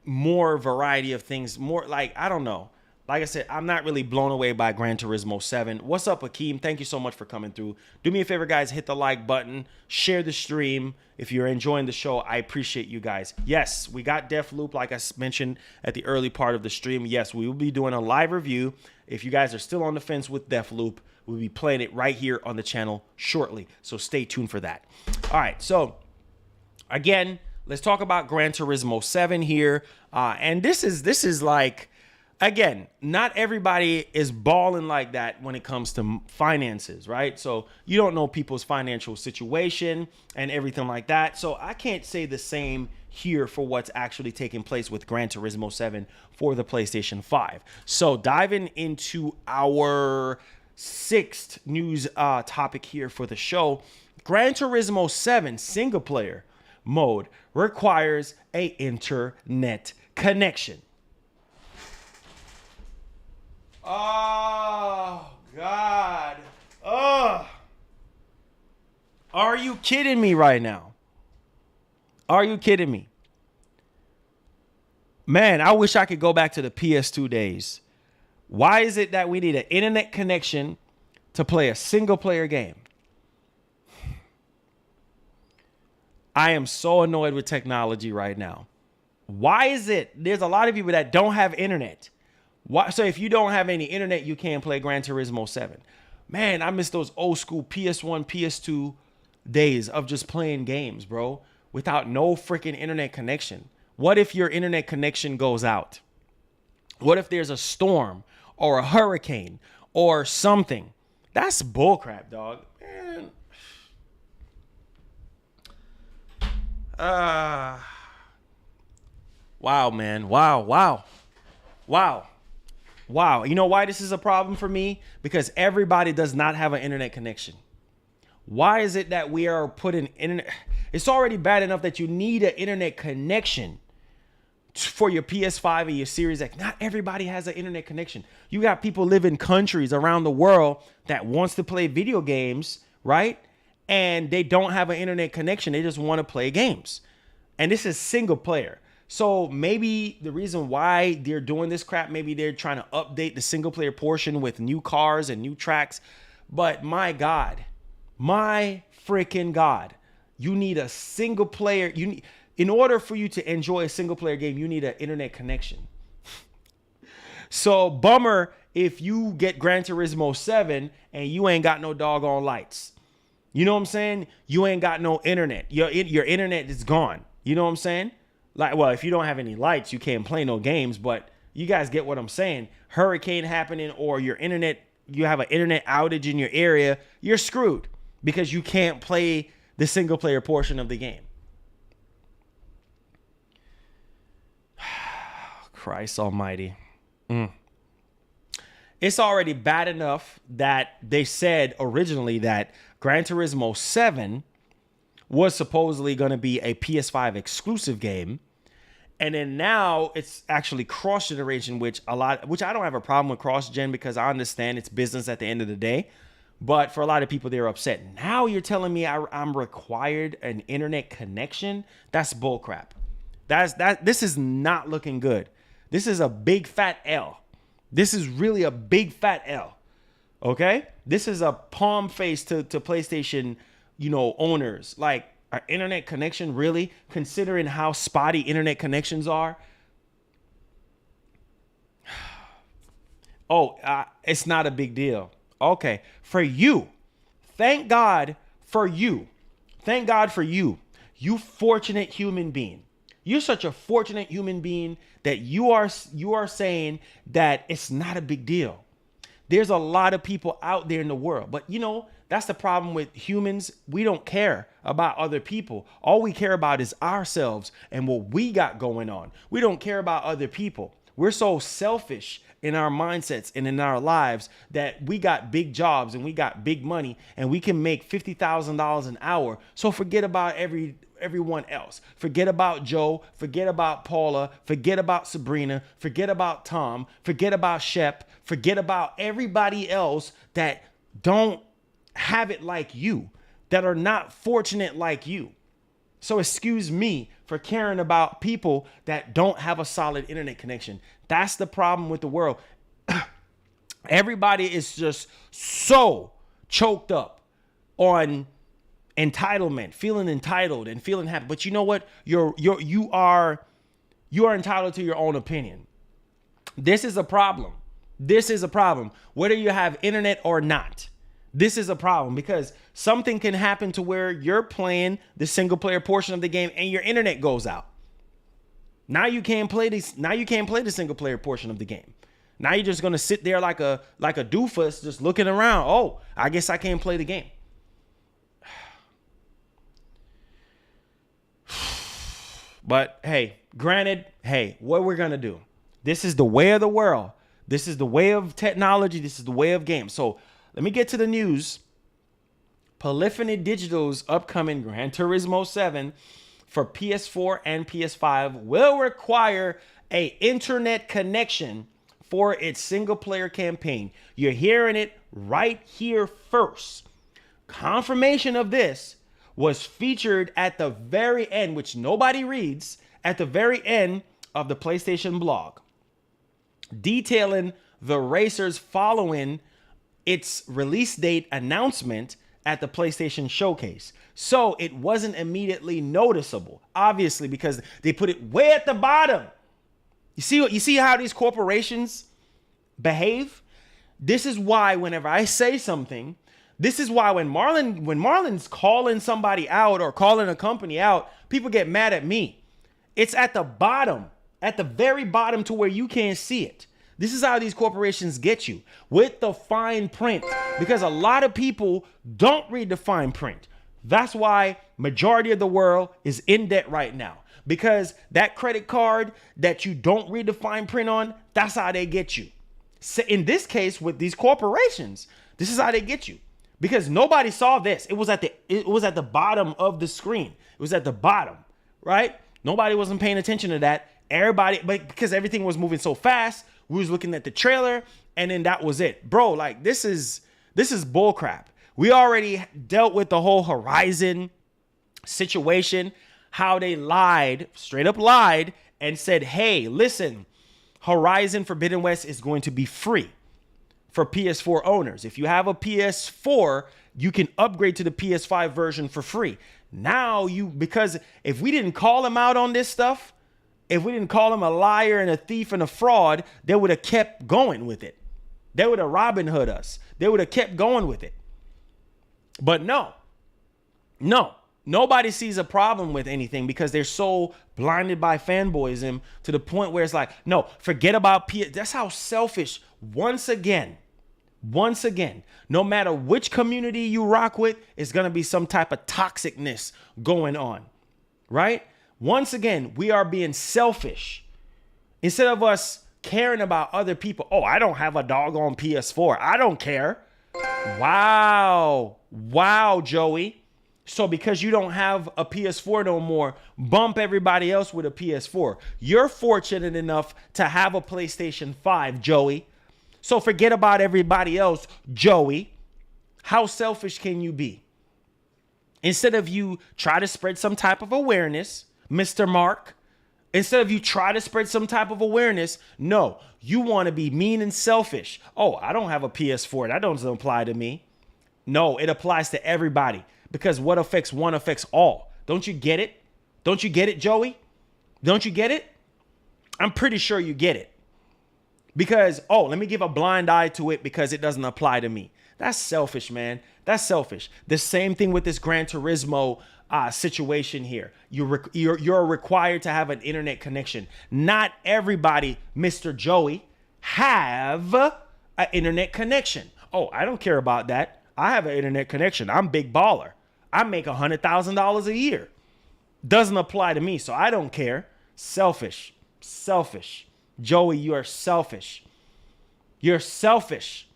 more variety of things. More like, I don't know. Like I said, I'm not really blown away by Gran Turismo 7. What's up, Akeem? Thank you so much for coming through. Do me a favor, guys. Hit the like button. Share the stream. If you're enjoying the show, I appreciate you guys. Yes, we got Deathloop, like I mentioned at the early part of the stream. Yes, we will be doing a live review. If you guys are still on the fence with Deathloop, we'll be playing it right here on the channel shortly. So stay tuned for that. All right, so again, let's talk about Gran Turismo 7 here. And this is like, again, not everybody is balling like that when it comes to finances, right? So you don't know people's financial situation and everything like that. So I can't say the same here for what's actually taking place with Gran Turismo 7 for the PlayStation 5. So diving into our 6th news topic here for the show, Gran Turismo 7 single player mode requires a internet connection. Oh, God. Ugh. Are you kidding me right now? Are you kidding me? Man, I wish I could go back to the PS2 days. Why is it that we need an internet connection to play a single player game? I am so annoyed with technology right now. Why is it there's a lot of people that don't have internet? Why? So if you don't have any internet, you can't play Gran Turismo 7. Man, I miss those old school PS1, PS2 days of just playing games, bro, without no freaking internet connection. What if your internet connection goes out? What if there's a storm or a hurricane or something? That's bullcrap, dog. Man. Wow, man. Wow. You know why this is a problem for me? Because everybody does not have an internet connection. Why is it that we are putting internet? It's already bad enough that you need an internet connection for your PS5 and your Series X. Not everybody has an internet connection. You got people live in countries around the world that wants to play video games, right? And they don't have an internet connection. They just want to play games. And this is single player. So maybe the reason why they're doing this crap, maybe they're trying to update the single player portion with new cars and new tracks. But my God, my freaking God, you need a single player. In order for you to enjoy a single player game, you need an internet connection. So bummer if you get Gran Turismo 7 and you ain't got no doggone lights. You know what I'm saying? You ain't got no internet. Your internet is gone. You know what I'm saying? Like, well, if you don't have any lights, you can't play no games, but you guys get what I'm saying. Hurricane happening or your internet, you have an internet outage in your area, you're screwed because you can't play the single player portion of the game. Christ almighty. It's already bad enough that they said originally that Gran Turismo 7 was supposedly going to be a PS5 exclusive game. And then now it's actually cross generation, which I don't have a problem with cross gen because I understand it's business at the end of the day. But for a lot of people, they're upset. Now you're telling me I'm required an internet connection? That's bullcrap. This is not looking good. This is a big fat L. This is really a big fat L. Okay? This is a palm face to PlayStation, owners. Like, our internet connection, really? Considering how spotty internet connections are? It's not a big deal. Okay. For you. Thank God for you. Thank God for you. You fortunate human being. You're such a fortunate human being that you are saying that it's not a big deal. There's a lot of people out there in the world, but that's the problem with humans. We don't care about other people. All we care about is ourselves and what we got going on. We don't care about other people. We're so selfish in our mindsets and in our lives that we got big jobs and we got big money and we can make $50,000 an hour. So forget about everyone else. Forget about Joe. Forget about Paula. Forget about Sabrina. Forget about Tom. Forget about Shep. Forget about everybody else that don't have it like you, that are not fortunate like you. So excuse me for caring about people that don't have a solid internet connection. That's the problem with the world. Everybody is just so choked up on entitlement, feeling entitled and feeling happy. But you know what? You are entitled to your own opinion. This is a problem. This is a problem. Whether you have internet or not. This is a problem because something can happen to where you're playing the single player portion of the game and your internet goes out. Now you can't play this. Now you can't play the single player portion of the game. Now you're just going to sit there like a doofus just looking around. Oh, I guess I can't play the game. But hey, granted, what we're going to do? This is the way of the world. This is the way of technology. This is the way of games. So let me get to the news. Polyphony Digital's upcoming Gran Turismo 7 for PS4 and PS5 will require an internet connection for its single player campaign. You're hearing it right here first. Confirmation of this was featured at the very end, which nobody reads, at the very end of the PlayStation blog, detailing the racers following its release date announcement at the PlayStation Showcase. So it wasn't immediately noticeable, obviously, because they put it way at the bottom. You see how these corporations behave? This is why whenever I say something, this is why when Marlon's calling somebody out or calling a company out, people get mad at me. It's at the bottom, at the very bottom to where you can't see it. This is how these corporations get you, with the fine print, because a lot of people don't read the fine print. That's why majority of the world is in debt right now, because that credit card that you don't read the fine print on, that's how they get you. So in this case, with these corporations, this is how they get you, because nobody saw this. It was at the bottom of the screen. It was at the bottom, right? Nobody wasn't paying attention to that. Everybody, but because everything was moving so fast, we was looking at the trailer, and then that was it. Bro, like, this is bull crap. We already dealt with the whole Horizon situation, how they lied, straight up lied, and said, hey, listen, Horizon Forbidden West is going to be free for PS4 owners. If you have a PS4, you can upgrade to the PS5 version for free. Now because if we didn't call them out on this stuff, if we didn't call him a liar and a thief and a fraud, they would have kept going with it. They would have Robin Hood us. They would have kept going with it. But no, nobody sees a problem with anything because they're so blinded by fanboyism to the point where it's like, no, forget about PS. That's how selfish, once again, no matter which community you rock with, it's going to be some type of toxicness going on, right? Once again, we are being selfish. Instead of us caring about other people. Oh, I don't have a doggone PS4. I don't care. Wow, Joey. So because you don't have a PS4 no more, bump everybody else with a PS4. You're fortunate enough to have a PlayStation 5, Joey. So forget about everybody else, Joey. How selfish can you be? Instead of you try to spread some type of awareness, Mr. Mark, instead of you try to spread some type of awareness, no, you want to be mean and selfish. Oh, I don't have a PS4. That doesn't apply to me. No, it applies to everybody, because what affects one affects all. Don't you get it? Don't you get it, Joey? Don't you get it? I'm pretty sure you get it. Because, oh, let me give a blind eye to it because it doesn't apply to me. That's selfish, man. That's selfish. The same thing with this Gran Turismo situation here. You're required to have an internet connection. Not everybody, Mr. Joey, have an internet connection. Oh, I don't care about that. I have an internet connection. I'm big baller. I make $100,000 a year. Doesn't apply to me, so I don't care. Selfish. Joey, you are selfish. You're selfish.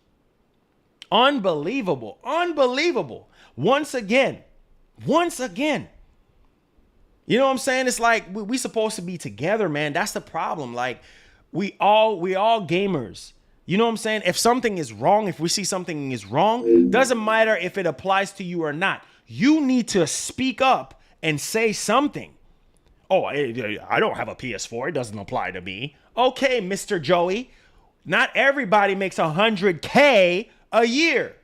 Unbelievable. Once again. You know what I'm saying? It's like we supposed to be together, man. That's the problem. Like we all gamers. You know what I'm saying? If something is wrong, if we see something is wrong, doesn't matter if it applies to you or not. You need to speak up and say something. Oh, I don't have a PS4. It doesn't apply to me. Okay, Mr. Joey. Not everybody makes $100K a year.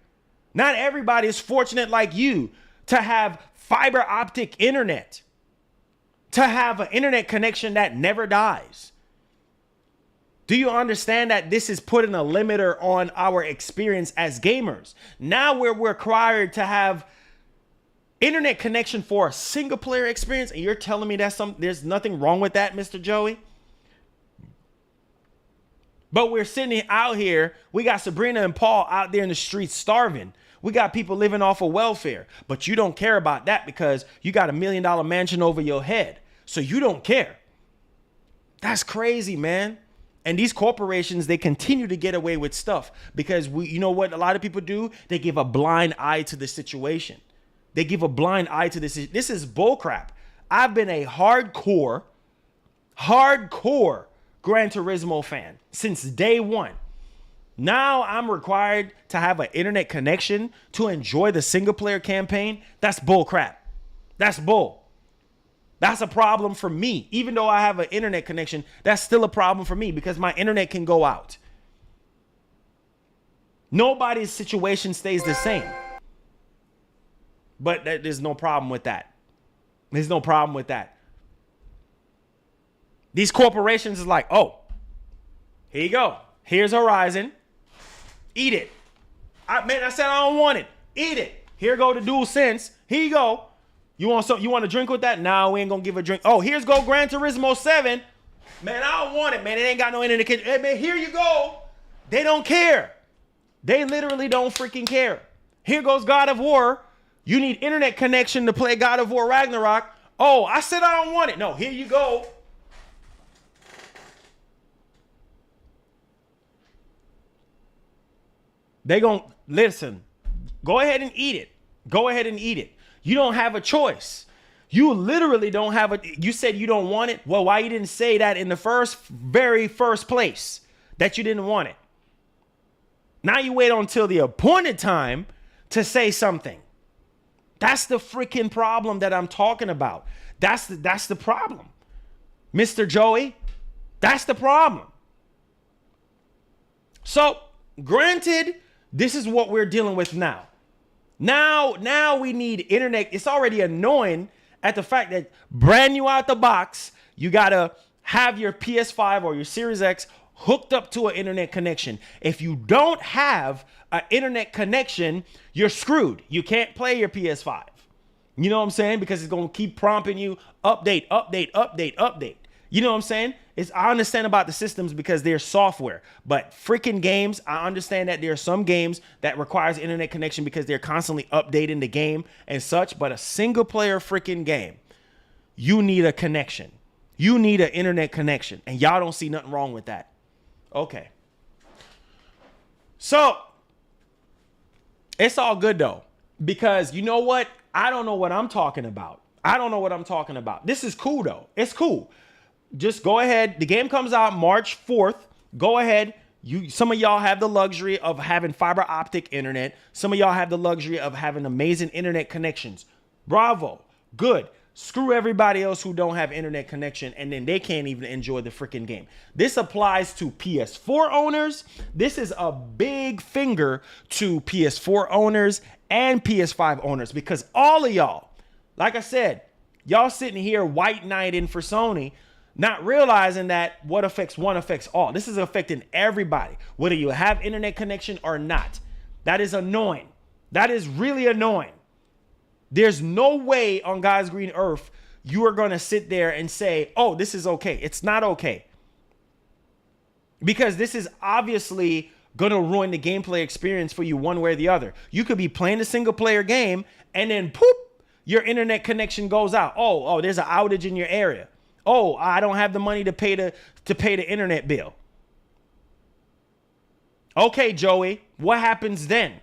Not everybody is fortunate like you to have fiber optic internet, to have an internet connection that never dies. Do you understand that this is putting a limiter on our experience as gamers? Now we're required to have internet connection for a single player experience, and you're telling me there's nothing wrong with that, Mr. Joey? But we're sitting out here, we got Sabrina and Paul out there in the streets starving. We got people living off of welfare, but you don't care about that because you got $1 million mansion over your head. So you don't care. That's crazy, man. And these corporations, they continue to get away with stuff because you know what a lot of people do? They give a blind eye to the situation. They give a blind eye to this. This is bullcrap. I've been a hardcore Gran Turismo fan since day one. Now I'm required to have an internet connection to enjoy the single player campaign. That's bullcrap. That's bull. That's a problem for me. Even though I have an internet connection, that's still a problem for me because my internet can go out. Nobody's situation stays the same. But there's no problem with that. There's no problem with that. These corporations is like, oh, here you go. Here's Horizon. Eat it. I said I don't want it. Eat it. Here go the DualSense. Here you go. You want a drink with that? No, we ain't gonna give a drink. Oh, here's go Gran Turismo 7. Man, I don't want it, man. It ain't got no internet connection. Hey, man, here you go. They don't care. They literally don't freaking care. Here goes God of War. You need internet connection to play God of War Ragnarok. Oh, I said I don't want it. No, here you go. They gon' listen. Go ahead and eat it. Go ahead and eat it. You don't have a choice. You literally don't have a. You said you don't want it. Well, why you didn't say that in the very first place that you didn't want it? Now you wait until the appointed time to say something. That's the freaking problem that I'm talking about. That's the problem, Mr. Joey. That's the problem. So, granted, this is what we're dealing with now. Now we need internet. It's already annoying at the fact that brand new out the box, you gotta have your PS5 or your Series X hooked up to an internet connection. If you don't have an internet connection, you're screwed. You can't play your PS5. You know what I'm saying? Because it's gonna keep prompting you update, update, update, update. You know what I'm saying? I understand about the systems because they're software, but freaking games, I understand that there are some games that requires internet connection because they're constantly updating the game and such, but a single player freaking game, you need a connection. You need an internet connection, and y'all don't see nothing wrong with that. Okay. So, it's all good though, because you know what? I don't know what I'm talking about. I don't know what I'm talking about. This is cool though. It's cool. Just go ahead. The game comes out March 4th. Go ahead. Some of y'all have the luxury of having fiber optic internet. Some of y'all have the luxury of having amazing internet connections. Bravo. Good. Screw everybody else who don't have internet connection and then they can't even enjoy the freaking game. This applies to PS4 owners. This is a big finger to PS4 owners and PS5 owners because all of y'all, like I said, y'all sitting here white knighting for Sony, not realizing that what affects one affects all. This is affecting everybody, whether you have internet connection or not. That is annoying. That is really annoying. There's no way on God's green earth you are going to sit there and say, oh, this is okay. It's not okay. Because this is obviously going to ruin the gameplay experience for you one way or the other. You could be playing a single player game and then poop, your internet connection goes out. Oh, there's an outage in your area. Oh, I don't have the money to pay the internet bill. Okay, Joey, what happens then?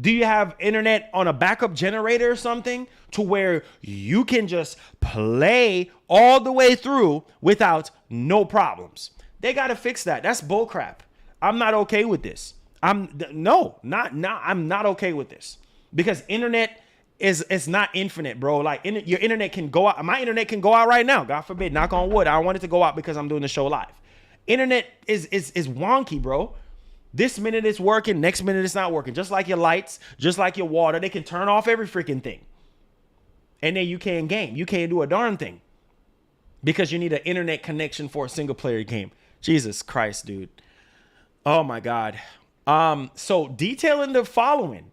Do you have internet on a backup generator or something to where you can just play all the way through without no problems? They got to fix that. That's bullcrap. I'm not okay with this. I'm not okay with this because internet is not infinite, bro. Like your internet can go out. My internet can go out right now. God forbid, knock on wood. I don't want it to go out because I'm doing the show live. Internet is wonky, bro. This minute it's working, next minute it's not working. Just like your lights, just like your water, they can turn off every freaking thing. And then you can't game. You can't do a darn thing because you need an internet connection for a single player game. Jesus Christ, dude. Oh my God. So detailing the following.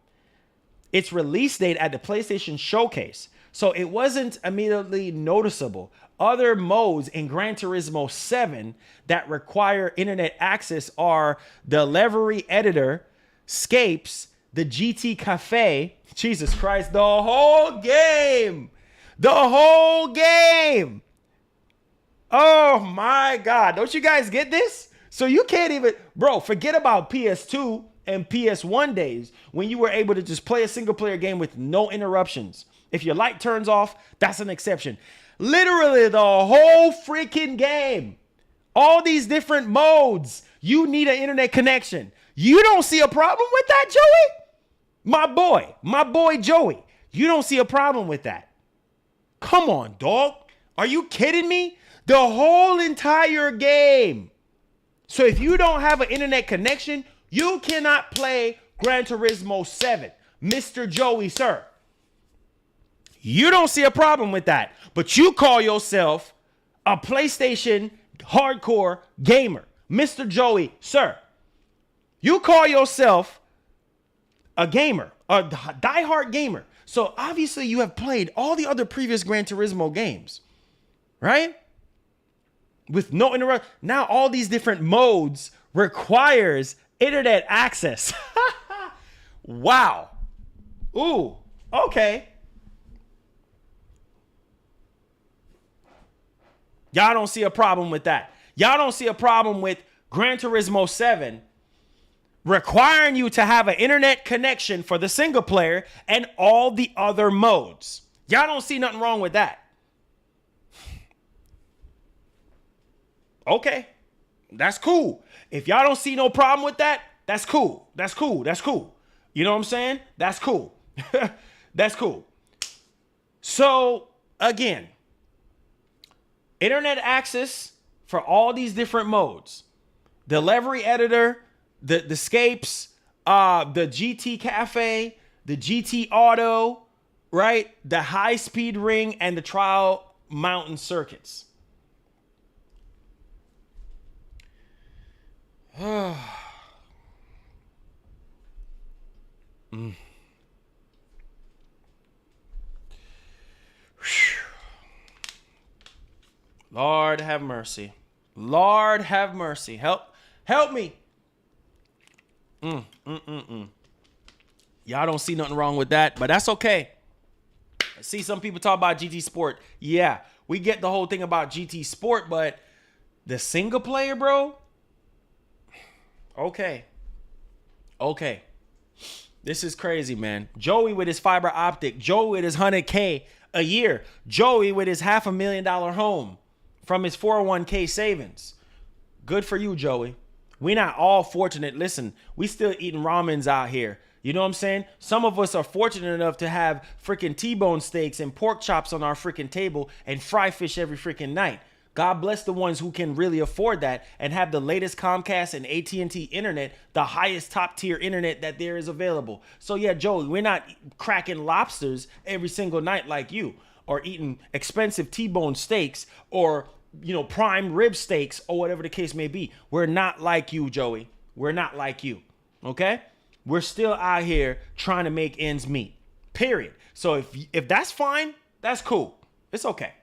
Its release date at the PlayStation Showcase. So it wasn't immediately noticeable. Other modes in Gran Turismo 7 that require internet access are the Livery Editor, Scapes, the GT Cafe. Jesus Christ, the whole game. The whole game. Oh my God. Don't you guys get this? So you can't even, bro, forget about PS2 and PS1 days when you were able to just play a single player game with no interruptions. If your light turns off, that's an exception. Literally the whole freaking game. All these different modes. You need an internet connection. You don't see a problem with that, Joey? My boy Joey. You don't see a problem with that. Come on, dog. Are you kidding me? The whole entire game. So if you don't have an internet connection, you cannot play Gran Turismo 7. Mr. Joey, sir. You don't see a problem with that. But you call yourself a PlayStation hardcore gamer. Mr. Joey, sir. You call yourself a gamer, a diehard gamer. So obviously you have played all the other previous Gran Turismo games, right? with no interrupt. Now all these different modes requires internet access. Wow. Ooh, okay. Y'all don't see a problem with that. Y'all don't see a problem with Gran Turismo 7 requiring you to have an internet connection for the single player and all the other modes. Y'all don't see nothing wrong with that. Okay, that's cool. If y'all don't see no problem with that, that's cool. That's cool. That's cool. You know what I'm saying? That's cool. That's cool. So, again, internet access for all these different modes. The livery editor, the scapes, the GT Cafe, the GT Auto, right? The high-speed ring and the trial mountain circuits. Lord have mercy. Lord have mercy. Help me. Y'all don't see nothing wrong with that, but that's okay. I see some people talk about GT Sport. Yeah, we get the whole thing about GT Sport, but the single player, bro? Okay. This is crazy, man. Joey with his fiber optic. Joey with his 100K a year. Joey with his $500,000 home from his 401k savings. Good for you, Joey. We not all fortunate. Listen, we still eating ramens out here. You know what I'm saying? Some of us are fortunate enough to have freaking T-bone steaks and pork chops on our freaking table and fry fish every freaking night. God bless the ones who can really afford that and have the latest Comcast and AT&T internet, the highest top tier internet that there is available. So yeah, Joey, we're not cracking lobsters every single night like you, or eating expensive T-bone steaks, or, you know, prime rib steaks, or whatever the case may be. We're not like you, Joey. We're not like you. Okay? We're still out here trying to make ends meet. Period. So if that's fine, that's cool. It's okay.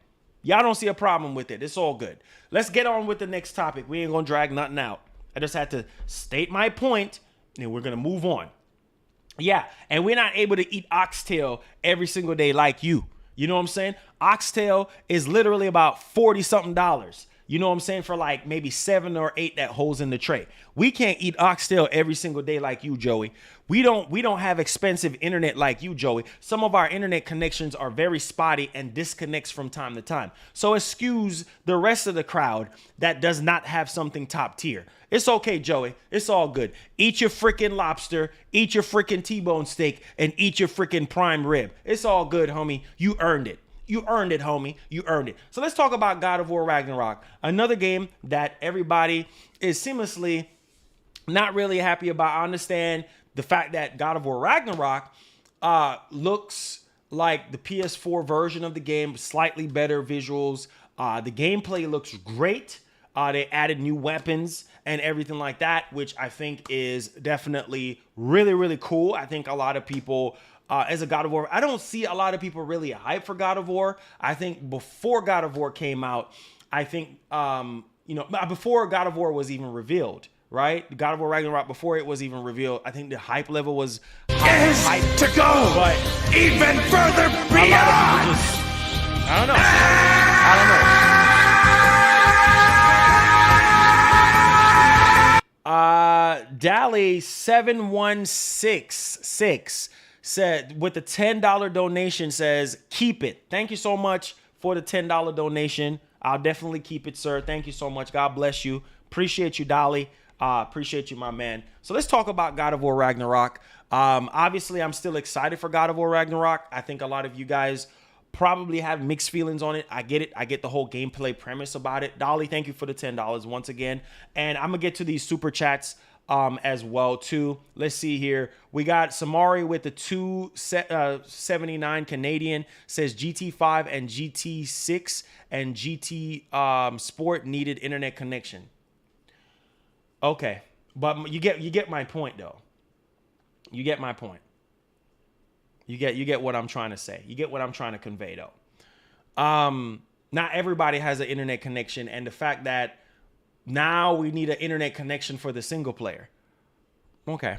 Y'all don't see a problem with it. It's all good. Let's get on with the next topic. We ain't gonna drag nothing out. I just had to state my point, and we're gonna move on. Yeah, and we're not able to eat oxtail every single day like you. You know what I'm saying? Oxtail is literally about $40-something. You know what I'm saying? For like maybe 7 or 8 that holds in the tray. We can't eat oxtail every single day like you, Joey. We don't have expensive internet like you, Joey. Some of our internet connections are very spotty and disconnects from time to time. So excuse the rest of the crowd that does not have something top tier. It's okay, Joey. It's all good. Eat your freaking lobster, eat your freaking T-bone steak, and eat your freaking prime rib. It's all good, homie. You earned it. You earned it, homie. You earned it. So let's talk about God of War Ragnarok. Another game that everybody is seamlessly not really happy about. I understand the fact that God of War Ragnarok looks like the PS4 version of the game, slightly better visuals. The gameplay looks great. They added new weapons and everything like that, which I think is definitely really, really cool. I think a lot of people... as a God of War, I don't see a lot of people really hype for God of War. I think before God of War came out, I think, before God of War was even revealed, right? God of War Ragnarok, before it was even revealed, I think the hype level was high to go, but even further beyond. A lot of people just, I don't know. Dally 7166 said with the $10 donation says, keep it. Thank you so much for the $10 donation. I'll definitely keep it, sir. Thank you so much. God bless you. Appreciate you, Dolly. Appreciate you, my man. So let's talk about God of War Ragnarok. Obviously, I'm still excited for God of War Ragnarok. I think a lot of you guys probably have mixed feelings on it. I get it. I get the whole gameplay premise about it. Dolly, thank you for the $10 once again. And I'm going to get to these super chats as well too. Let's see here. We got Samari with the 279 Canadian, says GT5 and GT6 and GT Sport needed internet connection. Okay, but you get my point though. You get my point. You get what I'm trying to say. You get what I'm trying to convey though. Not everybody has an internet connection, and the fact that now we need an internet connection for the single player. Okay.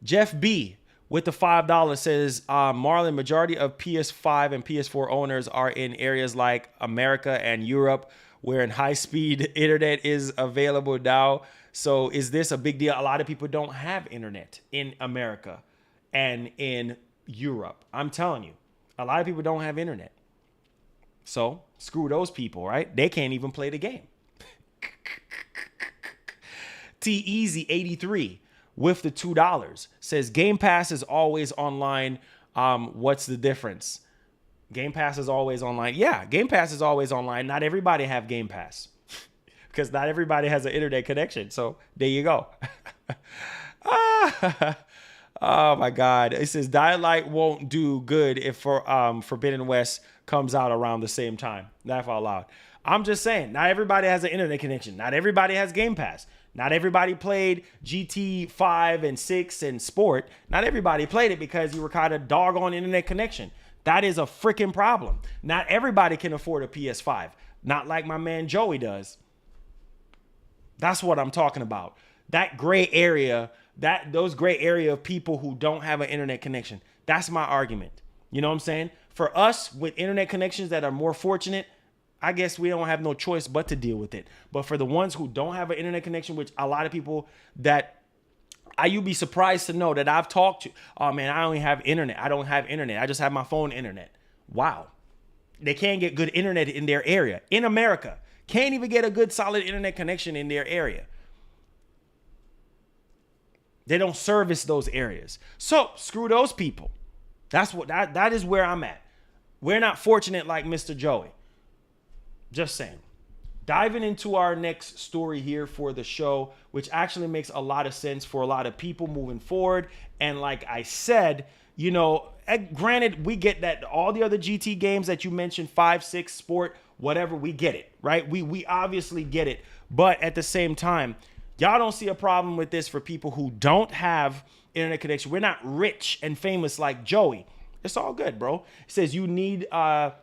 Jeff B with the $5 says, Marlon, majority of PS5 and PS4 owners are in areas like America and Europe, where in high-speed internet is available now. So is this a big deal? A lot of people don't have internet in America and in Europe. I'm telling you, a lot of people don't have internet. So screw those people, right? They can't even play the game. T-Easy83 with the $2 says Game Pass is always online. What's the difference? Game Pass is always online. Yeah, Game Pass is always online. Not everybody have Game Pass because not everybody has an internet connection. So there you go. Oh my God. It says Dying Light won't do good if Forbidden West comes out around the same time. Laugh out loud. I'm just saying, not everybody has an internet connection. Not everybody has Game Pass. Not everybody played GT 5 and 6 and Sport. Not everybody played it because you were kind of doggone internet connection. That is a freaking problem. Not everybody can afford a PS5. Not like my man Joey does. That's what I'm talking about. That gray area, those gray area of people who don't have an internet connection. That's my argument. You know what I'm saying? For us with internet connections that are more fortunate, I guess we don't have no choice but to deal with it. But for the ones who don't have an internet connection, which a lot of people that you'd be surprised to know that I've talked to, oh man, I only have internet. I don't have internet. I just have my phone internet. Wow. They can't get good internet in their area. In America, can't even get a good solid internet connection in their area. They don't service those areas. So screw those people. That is where I'm at. We're not fortunate like Mr. Joey. Just saying. Diving into our next story here for the show, which actually makes a lot of sense for a lot of people moving forward. And like I said, you know, granted, we get that all the other GT games that you mentioned, 5, 6, Sport, whatever, we get it, right? We obviously get it. But at the same time, y'all don't see a problem with this for people who don't have internet connection. We're not rich and famous like Joey. It's all good, bro. It says you need to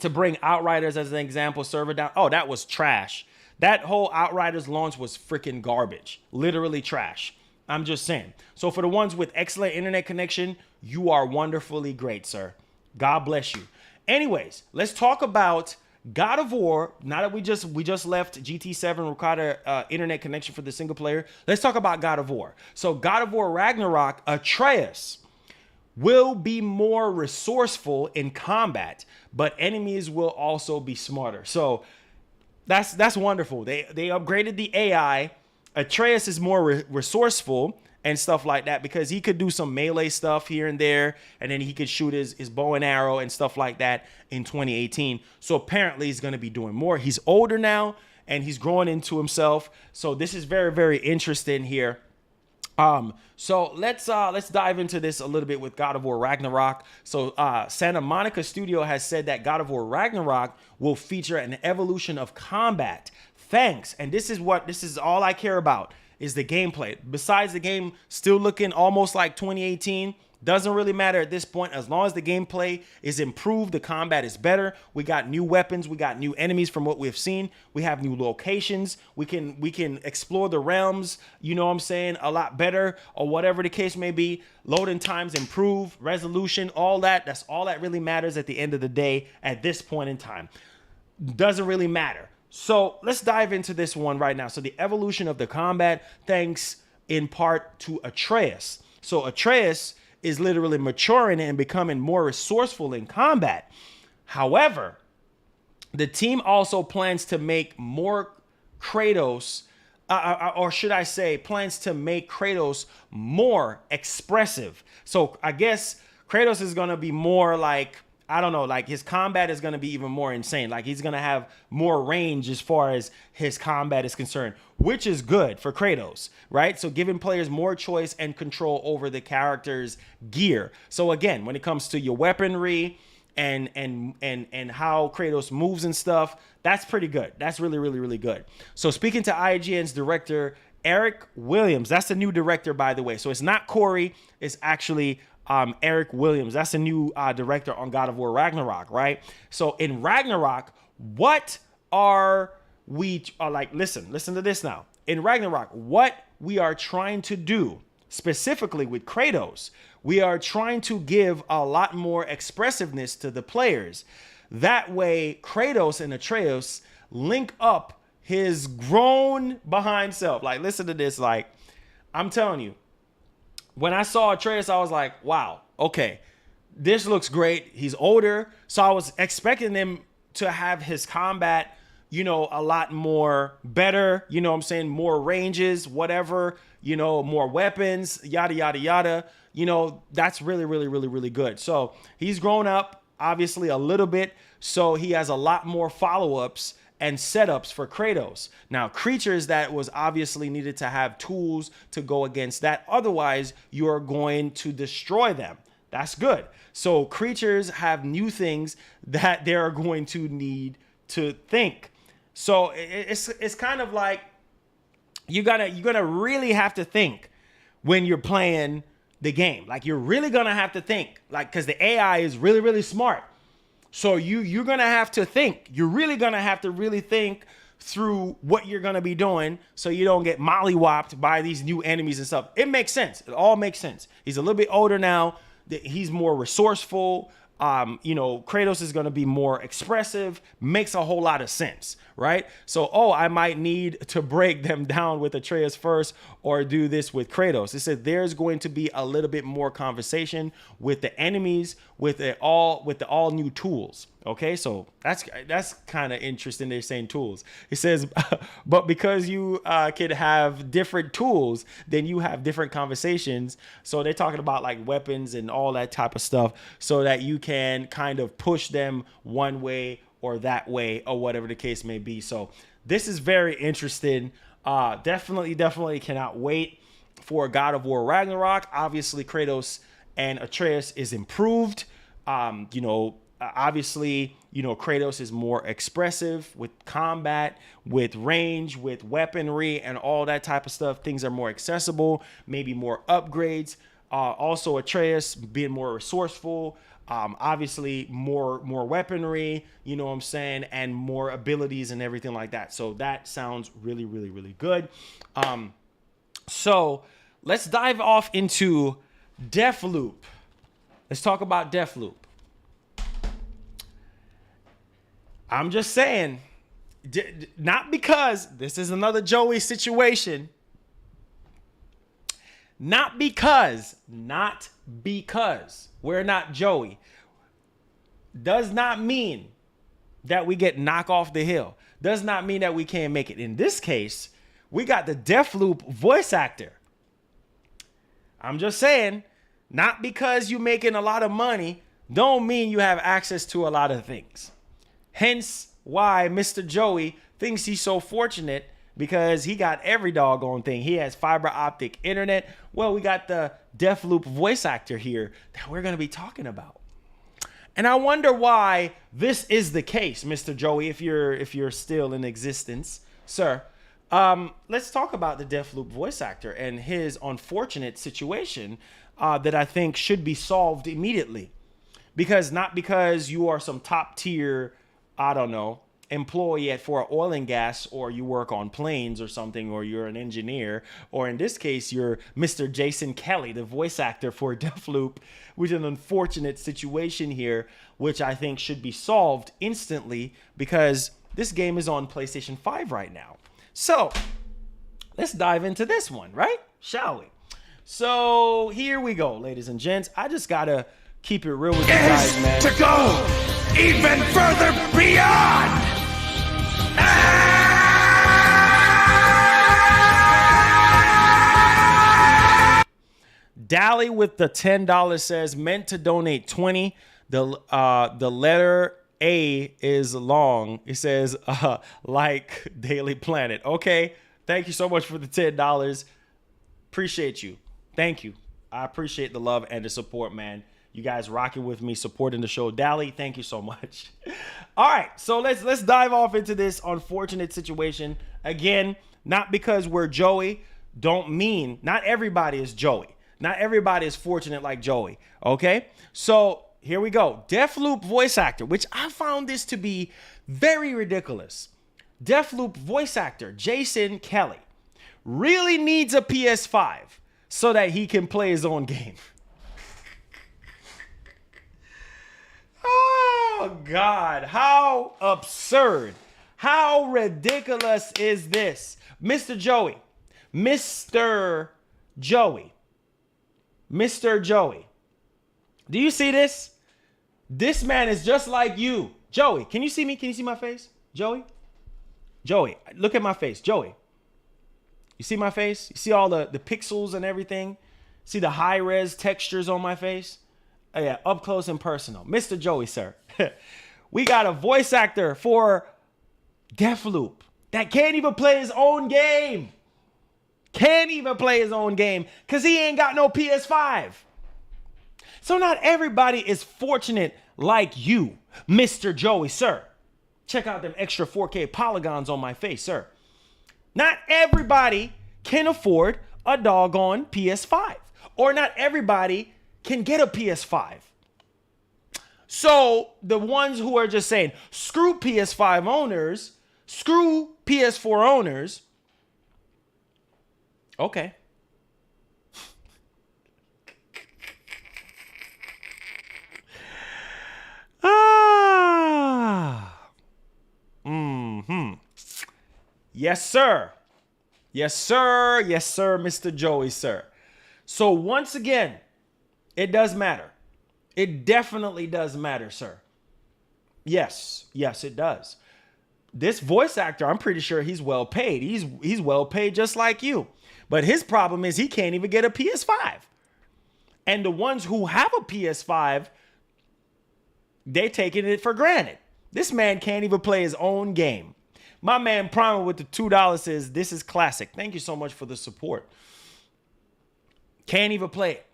bring Outriders as an example server down. Oh, that was trash. That whole Outriders launch was freaking garbage. Literally trash. I'm just saying. So for the ones with excellent internet connection, you are wonderfully great, sir. God bless you. Anyways, let's talk about God of War. Now that we just left GT7 required internet connection for the single player, let's talk about God of War. So God of War Ragnarok, Atreus will be more resourceful in combat, but enemies will also be smarter. So that's wonderful. They upgraded the AI. Atreus is more resourceful and stuff like that because he could do some melee stuff here and there, and then he could shoot his bow and arrow and stuff like that in 2018. So apparently he's going to be doing more. He's older now and he's growing into himself. So this is very, very interesting here. So let's dive into this a little bit with God of War Ragnarok. So Santa Monica Studio has said that God of War Ragnarok will feature an evolution of combat. Thanks. And this is all I care about is the gameplay. Besides the game still looking almost like 2018, doesn't really matter at this point. As long as the gameplay is improved, the combat is better. We got new weapons. We got new enemies from what we've seen. We have new locations. We can explore the realms, you know what I'm saying, a lot better or whatever the case may be. Loading times improve, resolution, all that. That's all that really matters at the end of the day at this point in time. Doesn't really matter. So let's dive into this one right now. So the evolution of the combat, thanks in part to Atreus. So Atreus is literally maturing and becoming more resourceful in combat. However, the team also plans to make more Kratos, or should I say, plans to make Kratos more expressive. So I guess Kratos is going to be more like, I don't know, like his combat is going to be even more insane. Like he's going to have more range as far as his combat is concerned, which is good for Kratos, right? So giving players more choice and control over the character's gear. So again, when it comes to your weaponry and how Kratos moves and stuff, that's pretty good. That's really, really, really good. So speaking to IGN's director, Eric Williams, that's the new director, by the way. So it's not Corey, it's actually Eric Williams. That's a new director on God of War Ragnarok, right? So in Ragnarok, what are we like? Listen to this now. In Ragnarok, what we are trying to do specifically with Kratos, we are trying to give a lot more expressiveness to the players. That way, Kratos and Atreus link up his grown behind self. Like, listen to this. Like, I'm telling you, when I saw Atreus, I was like, wow, okay, this looks great. He's older. So I was expecting him to have his combat, you know, a lot more better, you know what I'm saying? More ranges, whatever, you know, more weapons, yada, yada, yada. You know, that's really, really, really, really good. So he's grown up, obviously, a little bit. So he has a lot more follow-ups and setups for Kratos. Now, creatures that was obviously needed to have tools to go against that. Otherwise, you are going to destroy them. That's good. So creatures have new things that they are going to need to think. So it's kind of like you're gonna really have to think when you're playing the game. Like, you're really gonna have to think, like, because the AI is really, really smart. So you're gonna have to think. You're really gonna have to really think through what you're gonna be doing, so you don't get mollywopped by these new enemies and stuff. It makes sense. It all makes sense. He's a little bit older now. He's more resourceful. You know, Kratos is going to be more expressive, makes a whole lot of sense, right? So, I might need to break them down with Atreus first or do this with Kratos. It said there's going to be a little bit more conversation with the enemies, with the all new tools. Okay, so that's kind of interesting. They're saying tools. It says, but because you could have different tools, then you have different conversations. So they're talking about like weapons and all that type of stuff, so that you can kind of push them one way or that way, or whatever the case may be. So this is very interesting. Definitely cannot wait for God of War Ragnarok. Obviously, Kratos and Atreus is improved. Obviously, you know, Kratos is more expressive with combat, with range, with weaponry, and all that type of stuff. Things are more accessible, maybe more upgrades. Also, Atreus being more resourceful, obviously more weaponry, you know what I'm saying, and more abilities and everything like that. So that sounds really, really, really good. So let's dive off into Deathloop. Let's talk about Deathloop. I'm just saying, not because this is another Joey situation. Not because we're not Joey does not mean that we get knocked off the hill. Does not mean that we can't make it. In this case, we got the Deathloop voice actor. I'm just saying, not because you're making a lot of money, don't mean you have access to a lot of things. Hence why Mr. Joey thinks he's so fortunate, because he got every doggone thing. He has fiber optic internet. Well, we got the Deathloop voice actor here that we're going to be talking about. And I wonder why this is the case, Mr. Joey, if you're still in existence, sir. Let's talk about the Deathloop voice actor and his unfortunate situation that I think should be solved immediately. Not because you are some top tier, I don't know, employee for oil and gas, or you work on planes or something, or you're an engineer, or in this case, you're Mr. Jason Kelley, the voice actor for Deathloop, which is an unfortunate situation here, which I think should be solved instantly, because this game is on PlayStation 5 right now. So let's dive into this one, right? Shall we? So here we go, ladies and gents. I just gotta keep it real with you guys, man. To go even further beyond. Dally with the $10 says, meant to donate 20. The letter A is long. It says like Daily Planet. Okay, thank you so much for the $10. Appreciate you. Thank you. I appreciate the love and the support, man. You guys rocking with me, supporting the show. Dally, thank you so much. All right, so let's dive off into this unfortunate situation. Again, not because we're Joey, don't mean not everybody is Joey. Not everybody is fortunate like Joey. Okay, so here we go. Deathloop voice actor, which I found this to be very ridiculous. Deathloop voice actor Jason Kelley really needs a PS5 so that he can play his own game. Oh, God. How absurd. How ridiculous is this? Mr. Joey. Mr. Joey. Mr. Joey. Do you see this? This man is just like you. Joey, can you see me? Can you see my face? Joey? Joey, look at my face. Joey. You see my face? You see all the pixels and everything? See the high-res textures on my face? Oh, yeah, up close and personal. Mr. Joey, sir. We got a voice actor for Deathloop that can't even play his own game. Can't even play his own game because he ain't got no PS5. So not everybody is fortunate like you, Mr. Joey, sir. Check out them extra 4K polygons on my face, sir. Not everybody can afford a doggone PS5. Or not everybody can get a PS5. So the ones who are just saying, screw PS5 owners, screw PS4 owners. Okay. Yes, sir. Yes, sir. Yes, sir, Mr. Joey, sir. So once again, it does matter. It definitely does matter, sir. Yes. Yes, it does. This voice actor, I'm pretty sure he's well paid. He's well paid just like you. But his problem is he can't even get a PS5. And the ones who have a PS5, they're taking it for granted. This man can't even play his own game. My man Primer with the $2 says, this is classic. Thank you so much for the support. Can't even play it.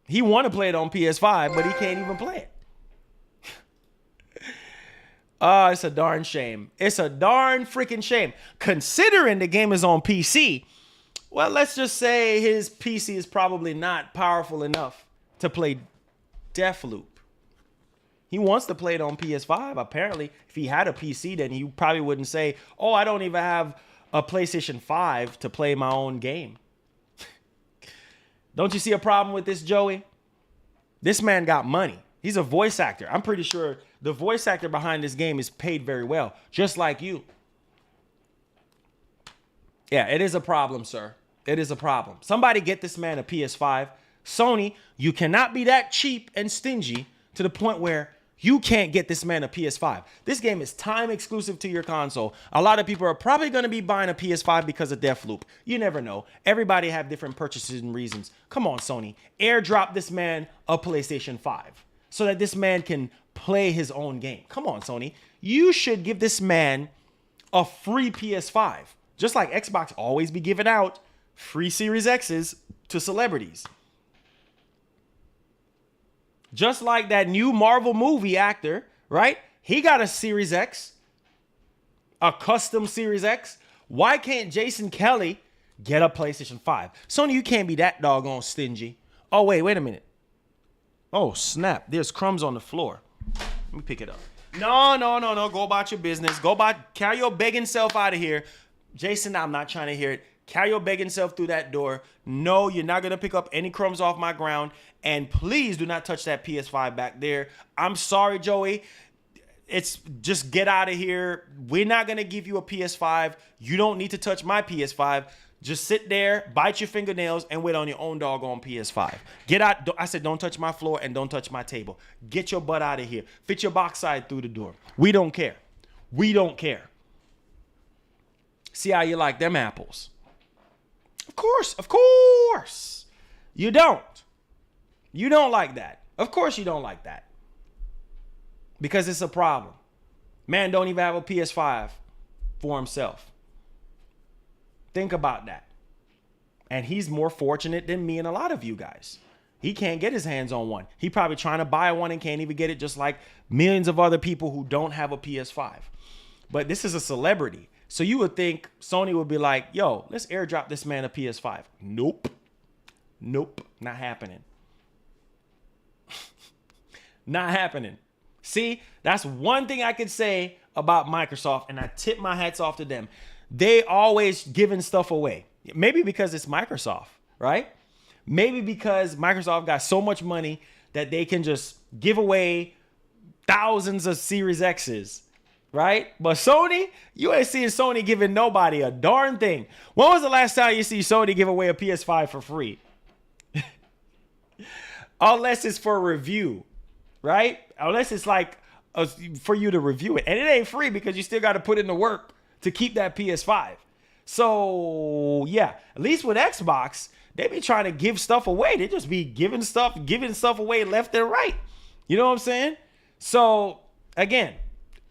He want to play it on PS5, but he can't even play it. It's a darn shame. It's a darn freaking shame. Considering the game is on PC, well, let's just say his PC is probably not powerful enough to play Deathloop. He wants to play it on PS5. Apparently, if he had a PC, then he probably wouldn't say, oh, I don't even have a PlayStation 5 to play my own game. Don't you see a problem with this, Joey? This man got money. He's a voice actor. I'm pretty sure the voice actor behind this game is paid very well, just like you. Yeah, it is a problem, sir. It is a problem. Somebody get this man a PS5. Sony, you cannot be that cheap and stingy to the point where you can't get this man a PS5. This game is time exclusive to your console. A lot of people are probably going to be buying a PS5 because of Deathloop. You never know. Everybody have different purchases and reasons. Come on, Sony. Airdrop this man a PlayStation 5 so that this man can play his own game. Come on, Sony. You should give this man a free PS5. Just like Xbox always be giving out free Series X's to celebrities. Just like that new Marvel movie actor, right? He got a Series X, a custom Series X. Why can't Jason Kelley get a PlayStation 5? Sony, you can't be that doggone stingy. Oh, wait a minute. Oh, snap. There's crumbs on the floor. Let me pick it up. No. Go about your business. Carry your begging self out of here. Jason, I'm not trying to hear it. Carry your begging self through that door. No, you're not going to pick up any crumbs off my ground. And please do not touch that PS5 back there. I'm sorry, Joey. It's just get out of here. We're not going to give you a PS5. You don't need to touch my PS5. Just sit there, bite your fingernails, and wait on your own doggone PS5. Get out. I said, don't touch my floor and don't touch my table. Get your butt out of here. Fit your box side through the door. We don't care. We don't care. See how you like them apples. Of course. You don't. You don't like that. Of course you don't like that. Because it's a problem. Man don't even have a PS5 for himself. Think about that. And he's more fortunate than me and a lot of you guys. He can't get his hands on one. He probably trying to buy one and can't even get it, just like millions of other people who don't have a PS5. But this is a celebrity. So you would think Sony would be like, yo, let's airdrop this man a PS5. Nope. Nope, not happening. Not happening. See, that's one thing I could say about Microsoft, and I tip my hats off to them. They always giving stuff away. Maybe because it's Microsoft, right? Maybe because Microsoft got so much money that they can just give away thousands of Series X's, right? But Sony, you ain't seeing Sony giving nobody a darn thing. When was the last time you see Sony give away a PS5 for free? Unless it's for review, right? Unless it's like for you to review it. And it ain't free because you still got to put in the work to keep that PS5. So, yeah, at least with Xbox, they be trying to give stuff away. They just be giving stuff away left and right. You know what I'm saying? So, again,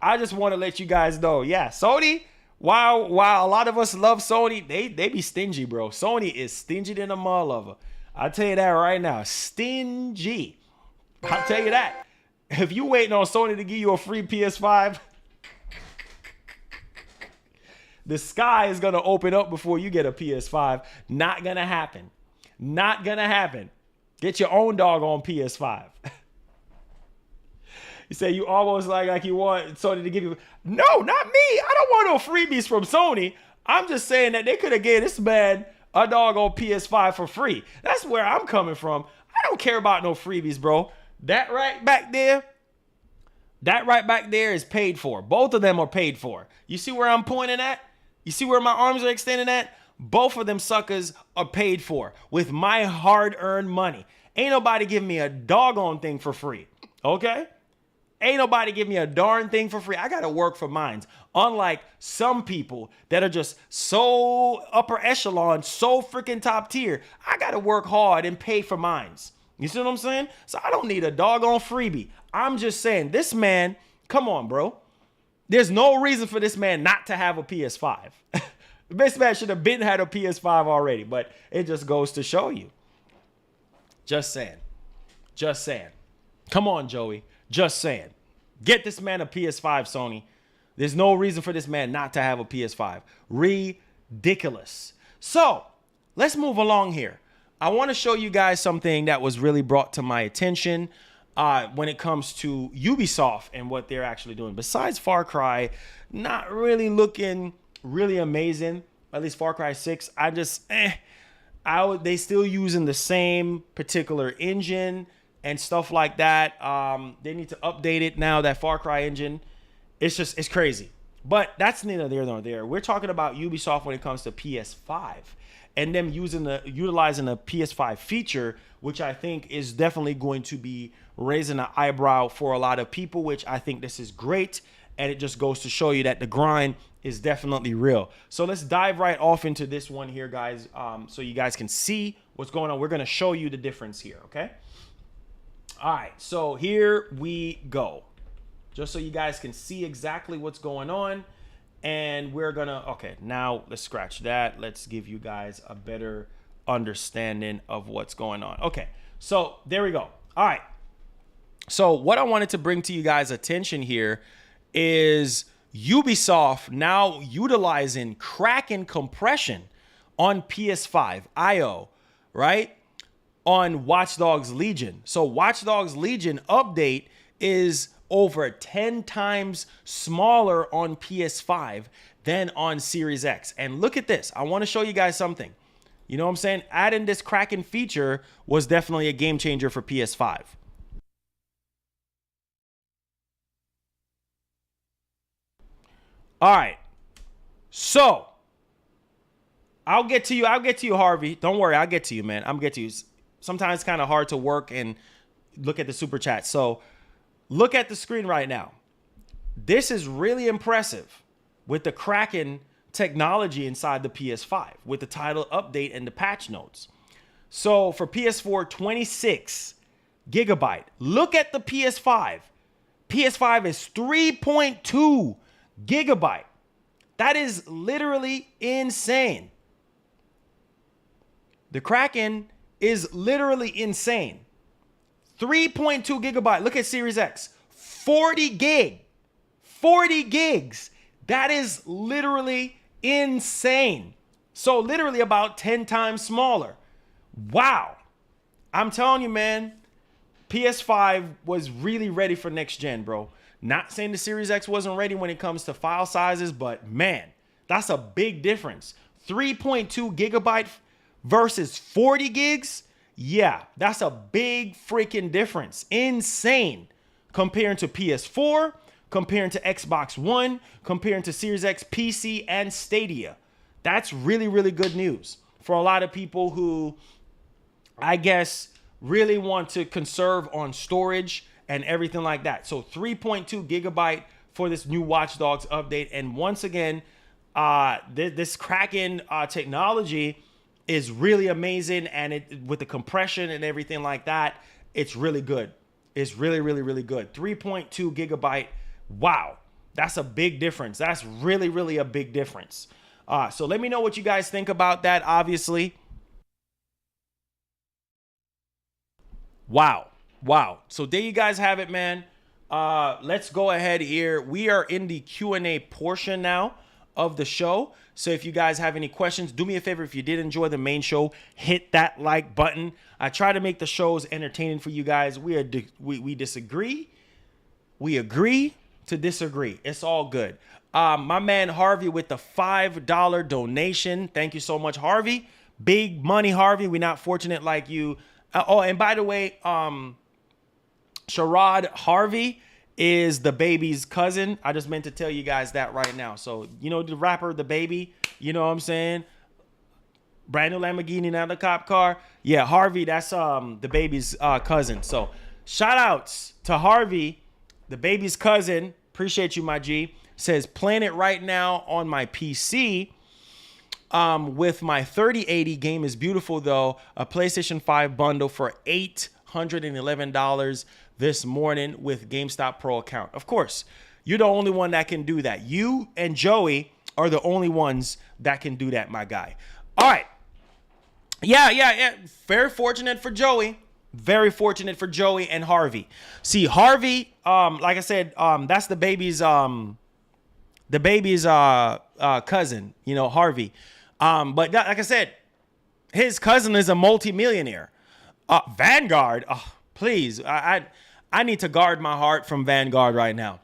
I just want to let you guys know, yeah, Sony, while a lot of us love Sony, they be stingy, bro. Sony is stingy than a mother. I'll tell you that right now. Stingy. I'll tell you that. If you waiting on Sony to give you a free PS5, the sky is going to open up before you get a PS5. Not going to happen. Not going to happen. Get your own doggone PS5. You say you almost like you want Sony to give you. No, not me. I don't want no freebies from Sony. I'm just saying that they could have gave this man a doggone PS5 for free. That's where I'm coming from. I don't care about no freebies, bro. That right back there is paid for. Both of them are paid for. You see where I'm pointing at? You see where my arms are extending at? Both of them suckers are paid for with my hard-earned money. Ain't nobody giving me a doggone thing for free, okay? Ain't nobody giving me a darn thing for free. I got to work for mines. Unlike some people that are just so upper echelon, so freaking top tier, I got to work hard and pay for mines. You see what I'm saying? So I don't need a doggone freebie. I'm just saying, this man, come on, bro. There's no reason for this man not to have a PS5. This man should have been had a PS5 already, but it just goes to show you. Just saying. Just saying. Come on, Joey. Just saying. Get this man a PS5, Sony. There's no reason for this man not to have a PS5. Ridiculous. So, let's move along here. I want to show you guys something that was really brought to my attention when it comes to Ubisoft and what they're actually doing. Besides Far Cry, not really looking really amazing. At least Far Cry 6, I just, they still using the same particular engine and stuff like that. They need to update it now, that Far Cry engine. It's crazy. But that's neither there nor there. We're talking about Ubisoft when it comes to PS5 and them utilizing a PS5 feature, which I think is definitely going to be raising an eyebrow for a lot of people, which I think this is great. And it just goes to show you that the grind is definitely real. So let's dive right off into this one here, guys, so you guys can see what's going on. We're going to show you the difference here, okay? All right, so here we go. Just so you guys can see exactly what's going on. And we're gonna, okay, now let's scratch that. Let's give you guys a better understanding of what's going on. Okay, so there we go. All right. So what I wanted to bring to you guys' attention here is Ubisoft now utilizing Kraken Compression on PS5 IO, right? On Watch Dogs Legion. So Watch Dogs Legion update is over 10 times smaller on PS5 than on Series X. And look at this. I want to show you guys something. You know what I'm saying? Adding this Kraken feature was definitely a game changer for PS5. All right. So, I'll get to you, Harvey. Don't worry, I'll get to you, man. I'm get to you. Sometimes it's kind of hard to work and look at the super chat. So, look at the screen right now. This is really impressive with the Kraken technology inside the PS5 with the title update and the patch notes. So for PS4, 26 gigabyte. Look at the PS5. PS5 is 3.2 gigabyte. That is literally insane. The Kraken is literally insane. 3.2 gigabyte. Look at Series X. 40 gig. 40 gigs. That is literally insane. So literally about 10 times smaller. Wow. I'm telling you, man, PS5 was really ready for next gen, bro. Not saying the Series X wasn't ready when it comes to file sizes, but man, that's a big difference. 3.2 gigabyte versus 40 gigs. Yeah, that's a big freaking difference. Insane. Comparing to PS4, comparing to Xbox One, comparing to Series X, PC, and Stadia. That's really, really good news for a lot of people who, I guess, really want to conserve on storage and everything like that. So 3.2 gigabyte for this new Watch Dogs update. And once again, this Kraken technology is really amazing. And it, with the compression and everything like that, it's really good. It's really, really, really good. 3.2 gigabyte. Wow. That's a big difference. That's really, really a big difference. So let me know what you guys think about that, obviously. Wow. Wow. So there you guys have it, man. Let's go ahead here. We are in the Q&A portion now of the show. So if you guys have any questions, do me a favor. If you did enjoy the main show, hit that like button. I try to make the shows entertaining for you guys. We disagree. We agree to disagree. It's all good. My man Harvey with the $5 donation. Thank you so much, Harvey. Big money, Harvey. We're not fortunate like you. Oh, and by the way, Sherrod Harvey is the baby's cousin. I just meant to tell you guys that right now. So, you know, the rapper, the baby, you know what I'm saying? Brand new Lamborghini, now the cop car. Yeah, Harvey, that's the baby's cousin. So shout outs to Harvey, the baby's cousin. Appreciate you, my G. Says playing it right now on my PC. With my 3080. Game is beautiful though. A PlayStation 5 bundle for $811 this morning with GameStop Pro account. Of course, you're the only one that can do that. You and Joey are the only ones that can do that, my guy. All right. Yeah. Very fortunate for Joey. Very fortunate for Joey and Harvey. See, Harvey, like I said, that's the baby's cousin, you know, Harvey. But like I said, his cousin is a multimillionaire. Vanguard, oh, please, I need to guard my heart from Vanguard right now.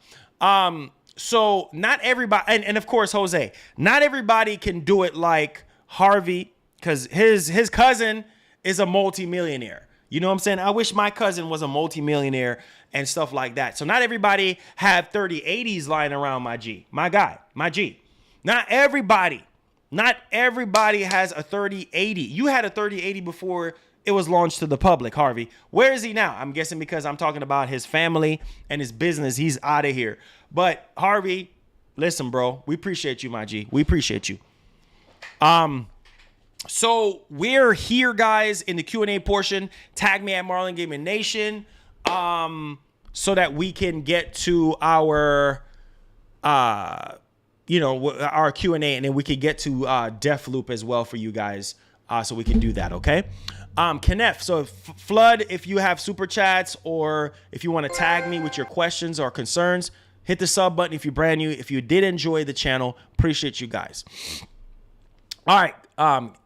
So not everybody, and of course, Jose, not everybody can do it like Harvey, because his cousin is a multimillionaire. You know what I'm saying? I wish my cousin was a multimillionaire and stuff like that. So not everybody have 3080s lying around, my G, my guy, my G. Not everybody has a 3080. You had a 3080 before it was launched to the public, Harvey. Where is he now? I'm guessing because I'm talking about his family and his business. He's out of here. But Harvey, listen, bro, we appreciate you, my G. We appreciate you. So we're here, guys, in the Q&A portion. Tag me at Marlon Gaming Nation, so that we can get to our, our Q&A, and then we can get to Deathloop as well for you guys, so we can do that, okay? Kenneth, so Flood, if you have super chats or if you want to tag me with your questions or concerns, hit the sub button if you're brand new. If you did enjoy the channel, appreciate you guys. All right,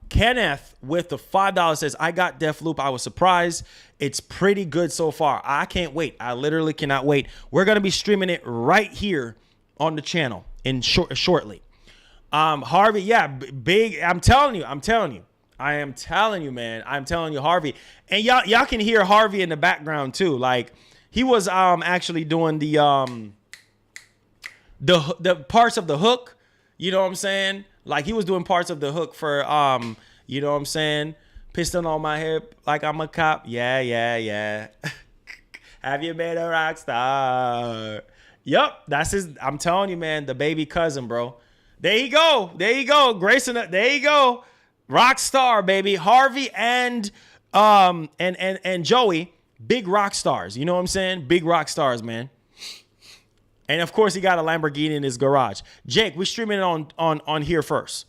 Kenneth with the $5 says, I got Deathloop. I was surprised. It's pretty good so far. I can't wait. I literally cannot wait. We're going to be streaming it right here on the channel in shortly. Harvey, yeah, big. I'm telling you, man. I'm telling you, Harvey. And y'all can hear Harvey in the background too. Like he was actually doing the parts of the hook. You know what I'm saying? Like he was doing parts of the hook for you know what I'm saying? Piston on my hip like I'm a cop. Yeah. Have you been a rock star? Yup, that's his. I'm telling you, man, the baby cousin, bro. There you go. Grayson, there you go. Rock star, baby. Harvey and Joey, big rock stars. You know what I'm saying? Big rock stars, man. And of course, he got a Lamborghini in his garage. Jake, we're streaming it on here first.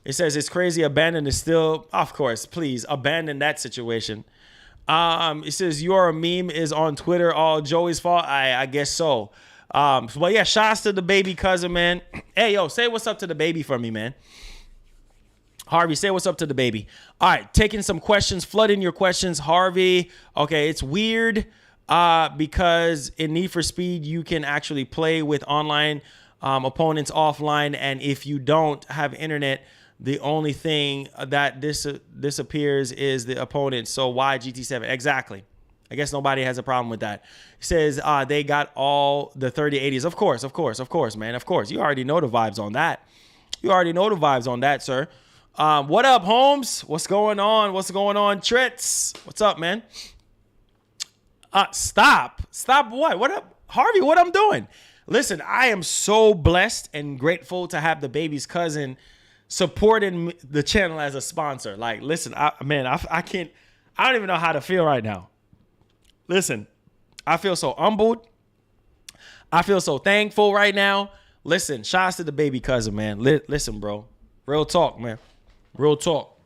It says it's crazy. Abandon is still, of course, please abandon that situation. It says your meme is on Twitter. All Joey's fault. I guess so. But yeah, shouts to the baby cousin, man. Hey, yo, say what's up to the baby for me, man. Harvey, say what's up to the baby. All right, taking some questions, flooding your questions, Harvey. Okay, it's weird because in Need for Speed, you can actually play with online opponents offline, and if you don't have internet, the only thing that disappears is the opponent. So why GT7? Exactly. I guess nobody has a problem with that. It says they got all the 3080s. Of course, man. Of course. You already know the vibes on that. Sir. What up, Holmes? What's going on? Tritz? What's up, man? Stop what? What up, Harvey? What I'm doing? Listen, I am so blessed and grateful to have the baby's cousin supporting the channel as a sponsor. Like, listen, I can't, I don't even know how to feel right now. Listen, I feel so humbled. I feel so thankful right now. Listen, shouts to the baby cousin, man. Listen, bro. Real talk, man. Real talk.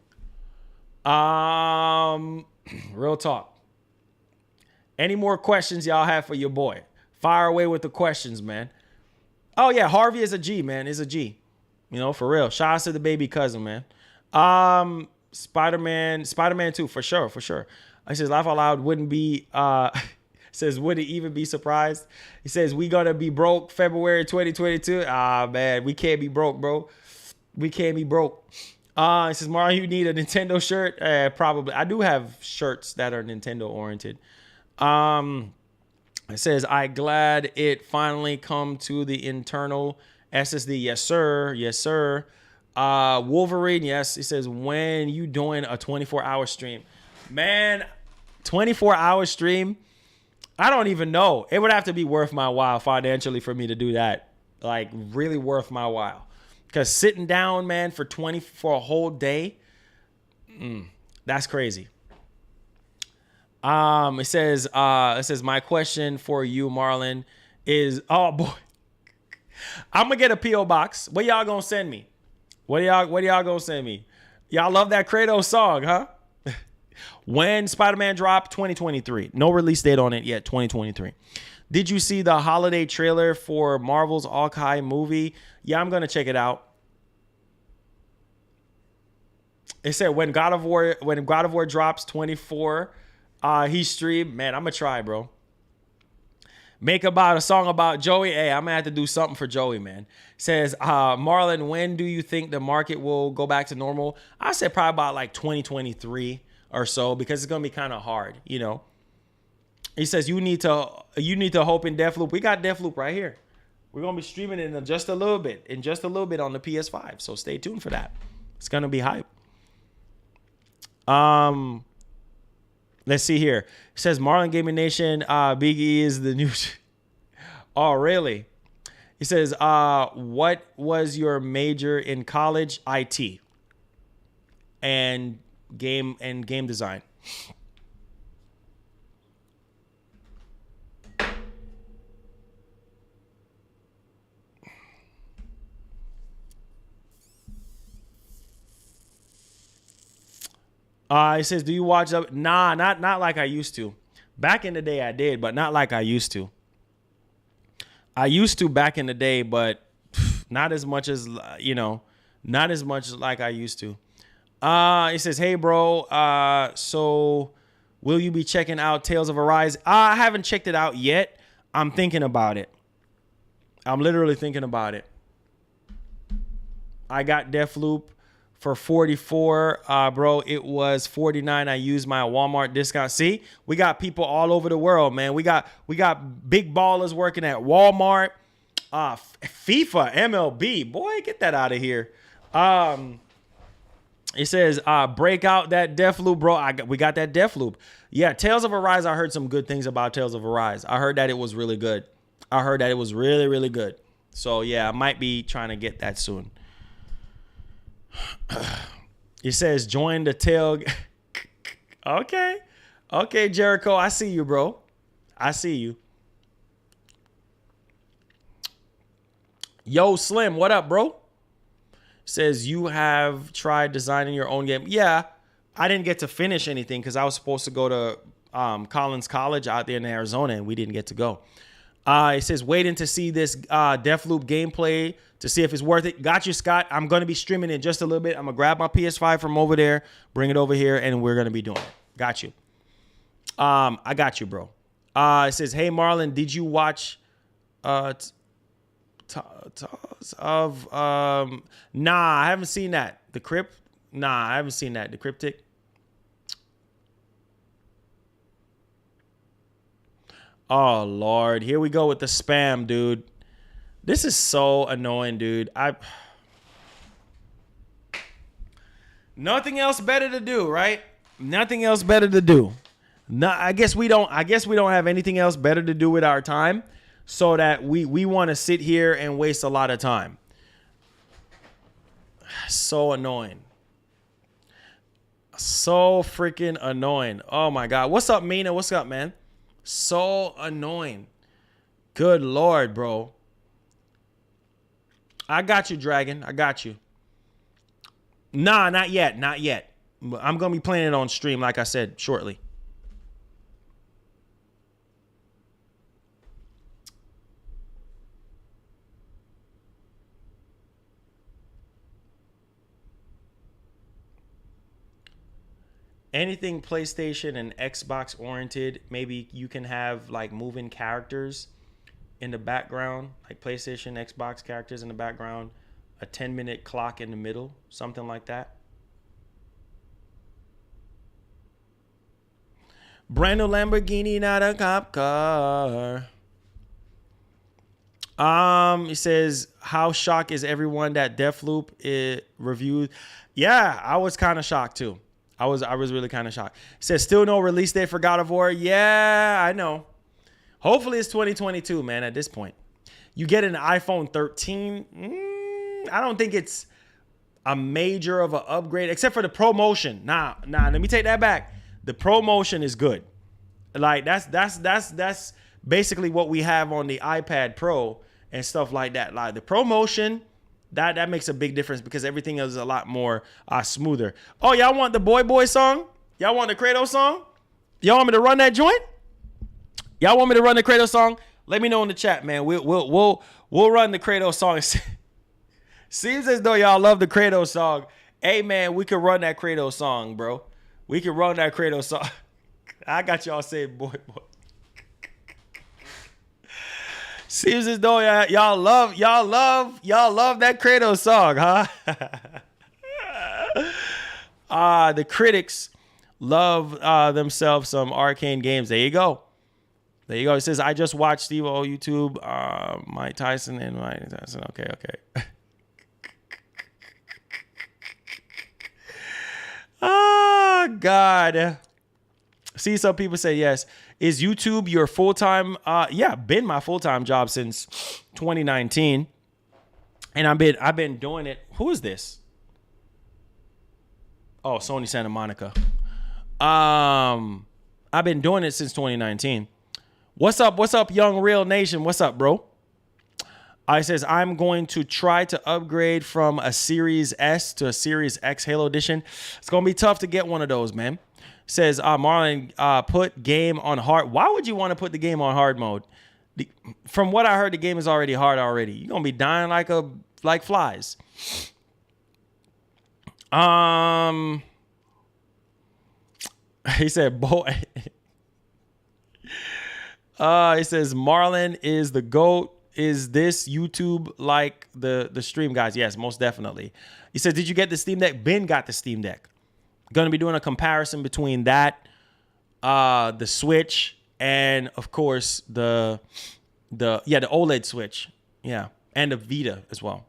Real talk. Any more questions y'all have for your boy? Fire away with the questions, man. Oh, yeah, Harvey is a G, man. Is a G. You know, for real. Shout out to the baby cousin, man. Spider-Man 2, for sure. He says, laugh out loud wouldn't be, says, would it even be surprised? He says, we gonna be broke February 2022. Man, we can't be broke, bro. We can't be broke. He says, Mario, you need a Nintendo shirt? Probably. I do have shirts that are Nintendo oriented. It says, I glad it finally come to the internal SSD. Yes, sir. Wolverine, yes. He says, when you doing a 24-hour stream? Man, 24-hour stream? I don't even know. It would have to be worth my while financially for me to do that. Like, really worth my while. Because sitting down, man, for a whole day, that's crazy. It says, my question for you, Marlon, is, oh boy, I'm gonna get a P.O. box. What y'all gonna send me? What y'all gonna send me? Y'all love that Kratos song, huh? When Spider-Man dropped? 2023. No release date on it yet. 2023. Did you see the holiday trailer for Marvel's Hawkeye movie? Yeah, I'm gonna check it out. It said when God of War drops 24, he streamed. Man, I'm gonna try, bro. Make a song about Joey. Hey, I'm gonna have to do something for Joey, man. Says, Marlon, when do you think the market will go back to normal? I said probably about like 2023 or so, because it's gonna be kind of hard, you know. He says you need to hope in Deathloop. We got Deathloop right here. We're gonna be streaming it in just a little bit on the PS5. So stay tuned for that. It's gonna be hype. Let's see here. It says Marlon Gaming Nation, Big E is the new. Oh, really? He says, what was your major in college? IT and game design. He says, do you watch up? Nah, not like I used to. Back in the day I did, but not like I used to. I used to back in the day, but not as much as, not as much like I used to. He says, hey, bro, so will you be checking out Tales of Arise? I haven't checked it out yet. I'm thinking about it. I'm literally thinking about it. I got Deathloop for $44, bro. It was $49. I used my Walmart discount. See, we got people all over the world, man. We got big ballers working at Walmart, FIFA, MLB. Boy, get that out of here. It says, break out that Deathloop, bro. We got that Deathloop. Yeah, Tales of Arise. I heard some good things about Tales of Arise. I heard that it was really good. I heard that it was really, really good. So yeah, I might be trying to get that soon. It says join the tail. Okay, Jericho, I see you, bro. I see you. Yo, Slim, what up, bro? Says you have tried designing your own game. Yeah, I didn't get to finish anything because I was supposed to go to Collins College out there in Arizona, and we didn't get to go. It says waiting to see this Deathloop gameplay to see if it's worth it. Got you, Scott. I'm going to be streaming in just a little bit. I'm going to grab my PS5 from over there, bring it over here, and we're going to be doing it. Got you. I got you, bro. It says, hey, Marlon, did you watch nah, I haven't seen that. The Crypt? Nah, I haven't seen that. The Cryptic? Oh, Lord. Here we go with the spam, dude. This is so annoying, dude. Nothing else better to do, right? Nothing else better to do. No, I guess we don't have anything else better to do with our time, so that we want to sit here and waste a lot of time. So annoying. So freaking annoying. Oh my God. What's up, Mina? What's up, man? So annoying. Good Lord, bro. I got you, Dragon. I got you. Nah, not yet. Not yet. I'm going to be playing it on stream, like I said, shortly. Anything PlayStation and Xbox oriented, maybe you can have like moving characters in the background, like PlayStation, Xbox characters in the background, a 10-minute clock in the middle, something like that. Brand new Lamborghini, not a cop car. It says, how shocked is everyone that Deathloop is reviewed? Yeah, I was kind of shocked too. I was really kind of shocked. It says still no release date for God of War. Yeah, I know. Hopefully it's 2022, man, at this point. You get an iPhone 13. I don't think it's a major of an upgrade, except for the ProMotion. Nah, let me take that back. The ProMotion is good. Like that's basically what we have on the iPad Pro and stuff like that. Like the ProMotion, that makes a big difference because everything is a lot more smoother. Oh, y'all want the Boy song? Y'all want the Kratos song? Y'all want me to run that joint? Y'all want me to run the Kratos song? Let me know in the chat, man. We'll run the Kratos song. Seems as though y'all love the Kratos song. Hey, man, we can run that Kratos song, bro. We can run that Kratos song. I got y'all saying boy. Seems as though y'all love that Kratos song, huh? The critics love themselves some arcane games. There you go. It says, I just watched Steve-O YouTube, Mike Tyson and Mike Tyson. Okay. God. See, some people say yes. Is YouTube your full-time? Yeah, been my full-time job since 2019. And I've been doing it. Who is this? Oh, Sony Santa Monica. I've been doing it since 2019. What's up, Young Real Nation? What's up, bro? It says, I'm going to try to upgrade from a Series S to a Series X Halo Edition. It's going to be tough to get one of those, man. It says, Marlon, put game on hard. Why would you want to put the game on hard mode? From what I heard, the game is already hard already. You're going to be dying like flies. He said, boy. It says, Marlon is the GOAT. Is this YouTube like the stream guys? Yes, most definitely. He said, did you get the Steam Deck? Ben got the Steam Deck. Going to be doing a comparison between that, the Switch, and of course the OLED Switch. Yeah, and the Vita as well.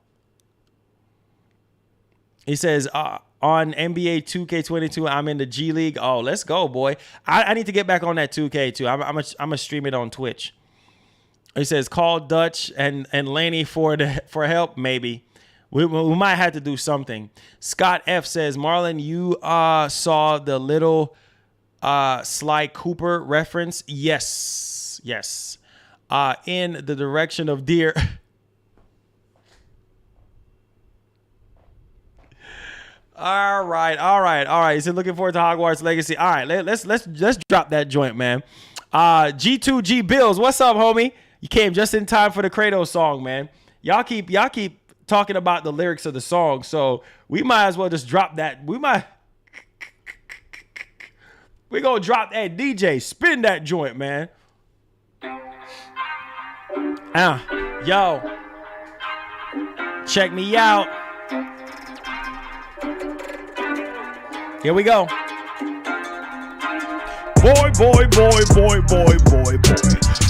He says, on NBA 2K22, I'm in the G League. Oh, let's go, boy. I need to get back on that 2K too. I'm gonna stream it on Twitch. He says, call Dutch and Laney for help, maybe. We might have to do something. Scott F says, Marlon, you saw the little Sly Cooper reference? Yes. In the direction of deer. All right. He said, looking forward to Hogwarts Legacy. All right, let's drop that joint, man. G2G Bills, what's up, homie? You came just in time for the Kratos song, man. Y'all keep talking about the lyrics of the song, so we might as well just drop that. We gonna drop that. DJ, spin that joint, man. Yo, check me out. Here we go. Boy, boy, boy, boy, boy, boy, boy.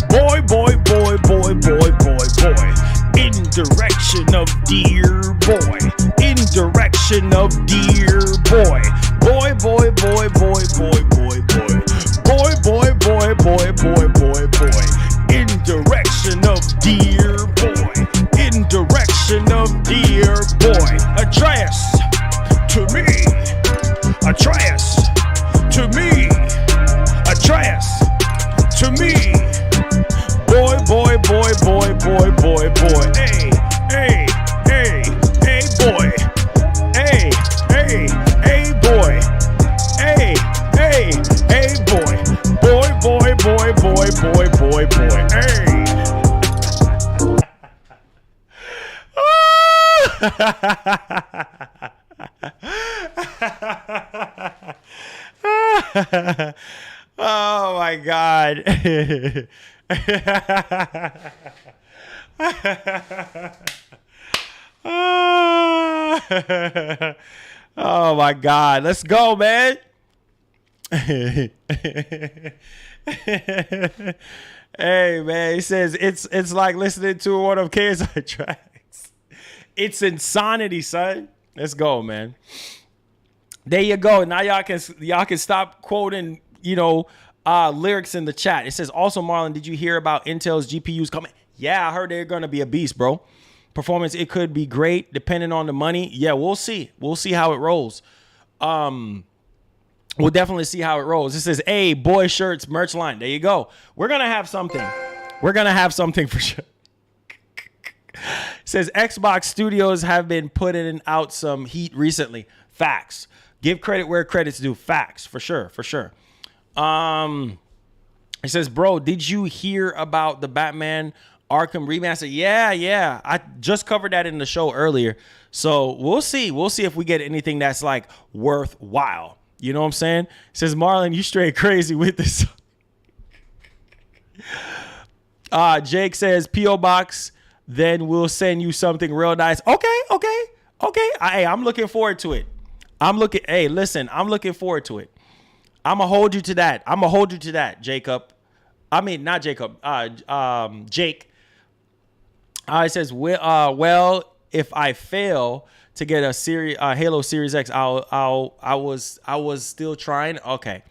Boy, boy, boy, boy, boy, boy, boy. In direction of dear boy. In direction of dear boy. Boy, boy, boy, boy, boy, boy, boy. Boy, boy, boy, boy, boy, boy, boy. In direction of dear boy. In direction of dear boy. Atreus, to me. Atreus, to me. Atreus, to me. Boy, boy, boy, boy, boy, boy, boy. Hey, hey, hey, hey, boy. Hey, hey, hey, boy. Hey, hey, hey, boy. Boy, boy, boy, boy, boy, boy, boy. Hey. Oh my God. Oh my God. Let's go, man. Hey man, he says it's like listening to one of KSI tracks. It's insanity, son. Let's go, man. There you go. Now y'all can stop quoting, lyrics in the chat. It says, also, Marlon, did you hear about Intel's GPUs coming? Yeah, I heard they're going to be a beast, bro. Performance, it could be great depending on the money. Yeah, we'll see. We'll see how it rolls. We'll definitely see how it rolls. It says, hey, boy shirts merch line. There you go. We're going to have something. We're going to have something for sure. It says Xbox Studios have been putting out some heat recently. Facts. Give credit where credit's due. Facts. For sure. For sure. It says, bro, did you hear about the Batman Arkham remaster? Yeah. I just covered that in the show earlier. So we'll see. We'll see if we get anything that's like worthwhile. You know what I'm saying? It says, Marlon, you straight crazy with this. Jake says, P.O. Box, then we'll send you something real nice. Okay. Hey, I'm looking forward to it. I'm looking forward to it. I'm going to hold you to that. Jacob. I mean, not Jacob. Jake. It says, well, if I fail to get a Halo Series X, I was still trying. Okay.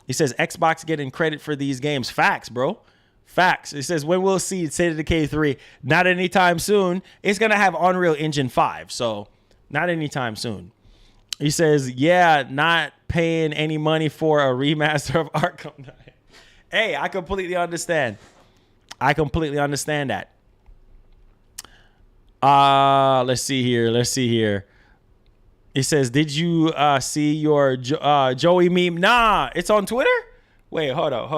He says, Xbox getting credit for these games. Facts, bro. Facts. It says, when we'll see State of Decay 3? Not anytime soon. It's going to have Unreal Engine 5. So not anytime soon. He says, yeah, not paying any money for a remaster of Arkham Knight. Hey, I completely understand. That. Let's see here. He says, did you see your Joey meme? Nah, it's on Twitter? Wait, hold up.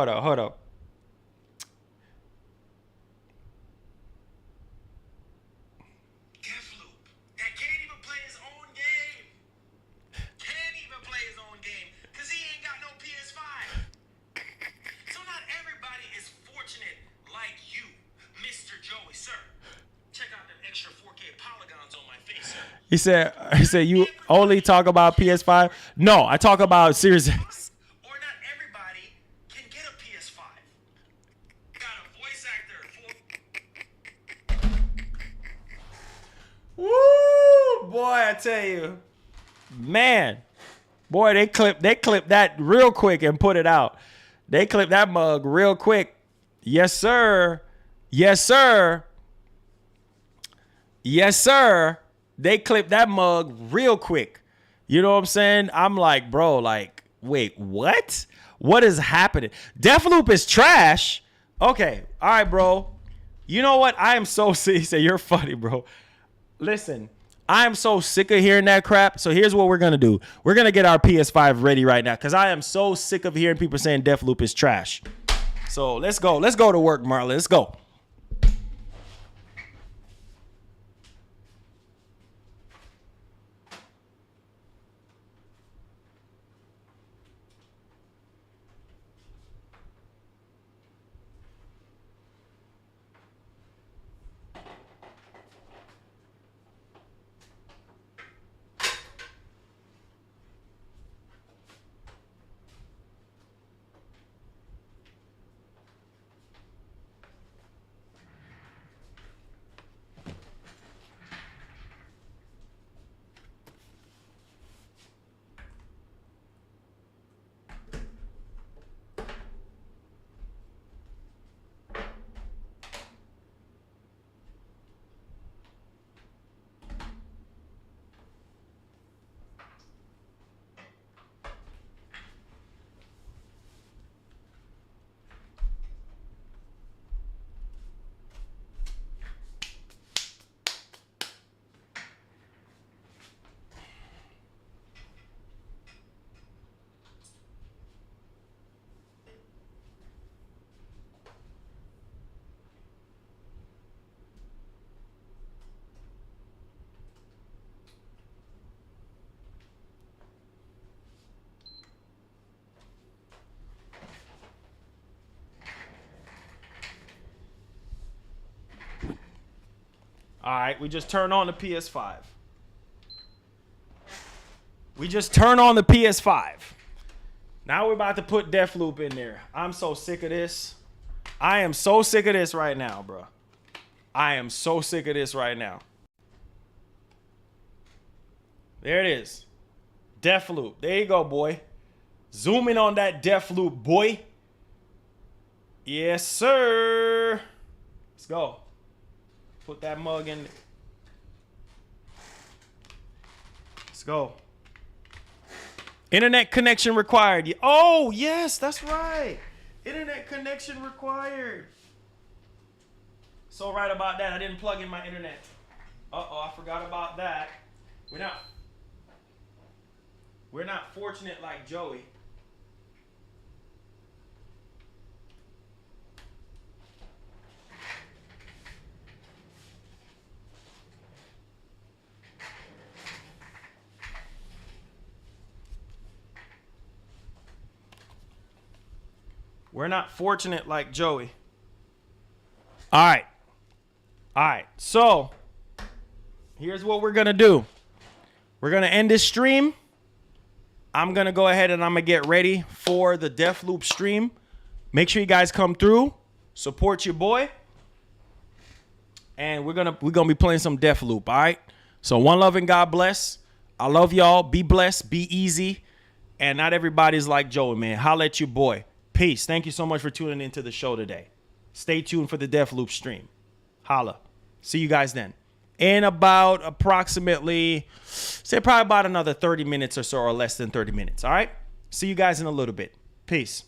Deathloop, that can't even play his own game. Because he ain't got no PS5. So not everybody is fortunate like you, Mr. Joey, sir. Check out them extra 4K polygons on my face, sir. He said you only talk about PS5? No, I talk about Series X. Or not everybody can get a PS5. Got a voice actor. Woo, boy, I tell you. Man. Boy, they clipped that real quick and put it out. They clipped that mug real quick. Yes, sir. They clipped that mug real quick. You know what I'm saying? I'm like, bro, like, wait, what? What is happening? Deathloop is trash. Okay. All right, bro. You know what? I am so sick. He said, you're funny, bro. Listen, I am so sick of hearing that crap. So here's what we're going to do. We're going to get our PS5 ready right now because I am so sick of hearing people saying Deathloop is trash. So let's go. Let's go to work, Marlon. Let's go. All right, we just turned on the PS5. We just turned on the PS5. Now we're about to put Deathloop in there. I'm so sick of this. I am so sick of this right now, bro. I am so sick of this right now. There it is. Deathloop. There you go, boy. Zoom in on that Deathloop, boy. Yes, sir. Let's go. Put that mug in. Let's go. Internet connection required. Oh, yes, that's right. Internet connection required. So right about that, I didn't plug in my internet. Uh-oh, I forgot about that. We're not fortunate like Joey. We're not fortunate like Joey. All right. All right. So, here's what we're going to do. We're going to end this stream. I'm going to go ahead and I'm going to get ready for the Deathloop stream. Make sure you guys come through. Support your boy. And we're going to be playing some Deathloop, all right? So, one love and God bless. I love y'all. Be blessed. Be easy. And not everybody's like Joey, man. Holla at your boy. Peace. Thank you so much for tuning into the show today. Stay tuned for the Deathloop stream. Holla. See you guys then. In about approximately, say probably about another 30 minutes or so, or less than 30 minutes. All right? See you guys in a little bit. Peace.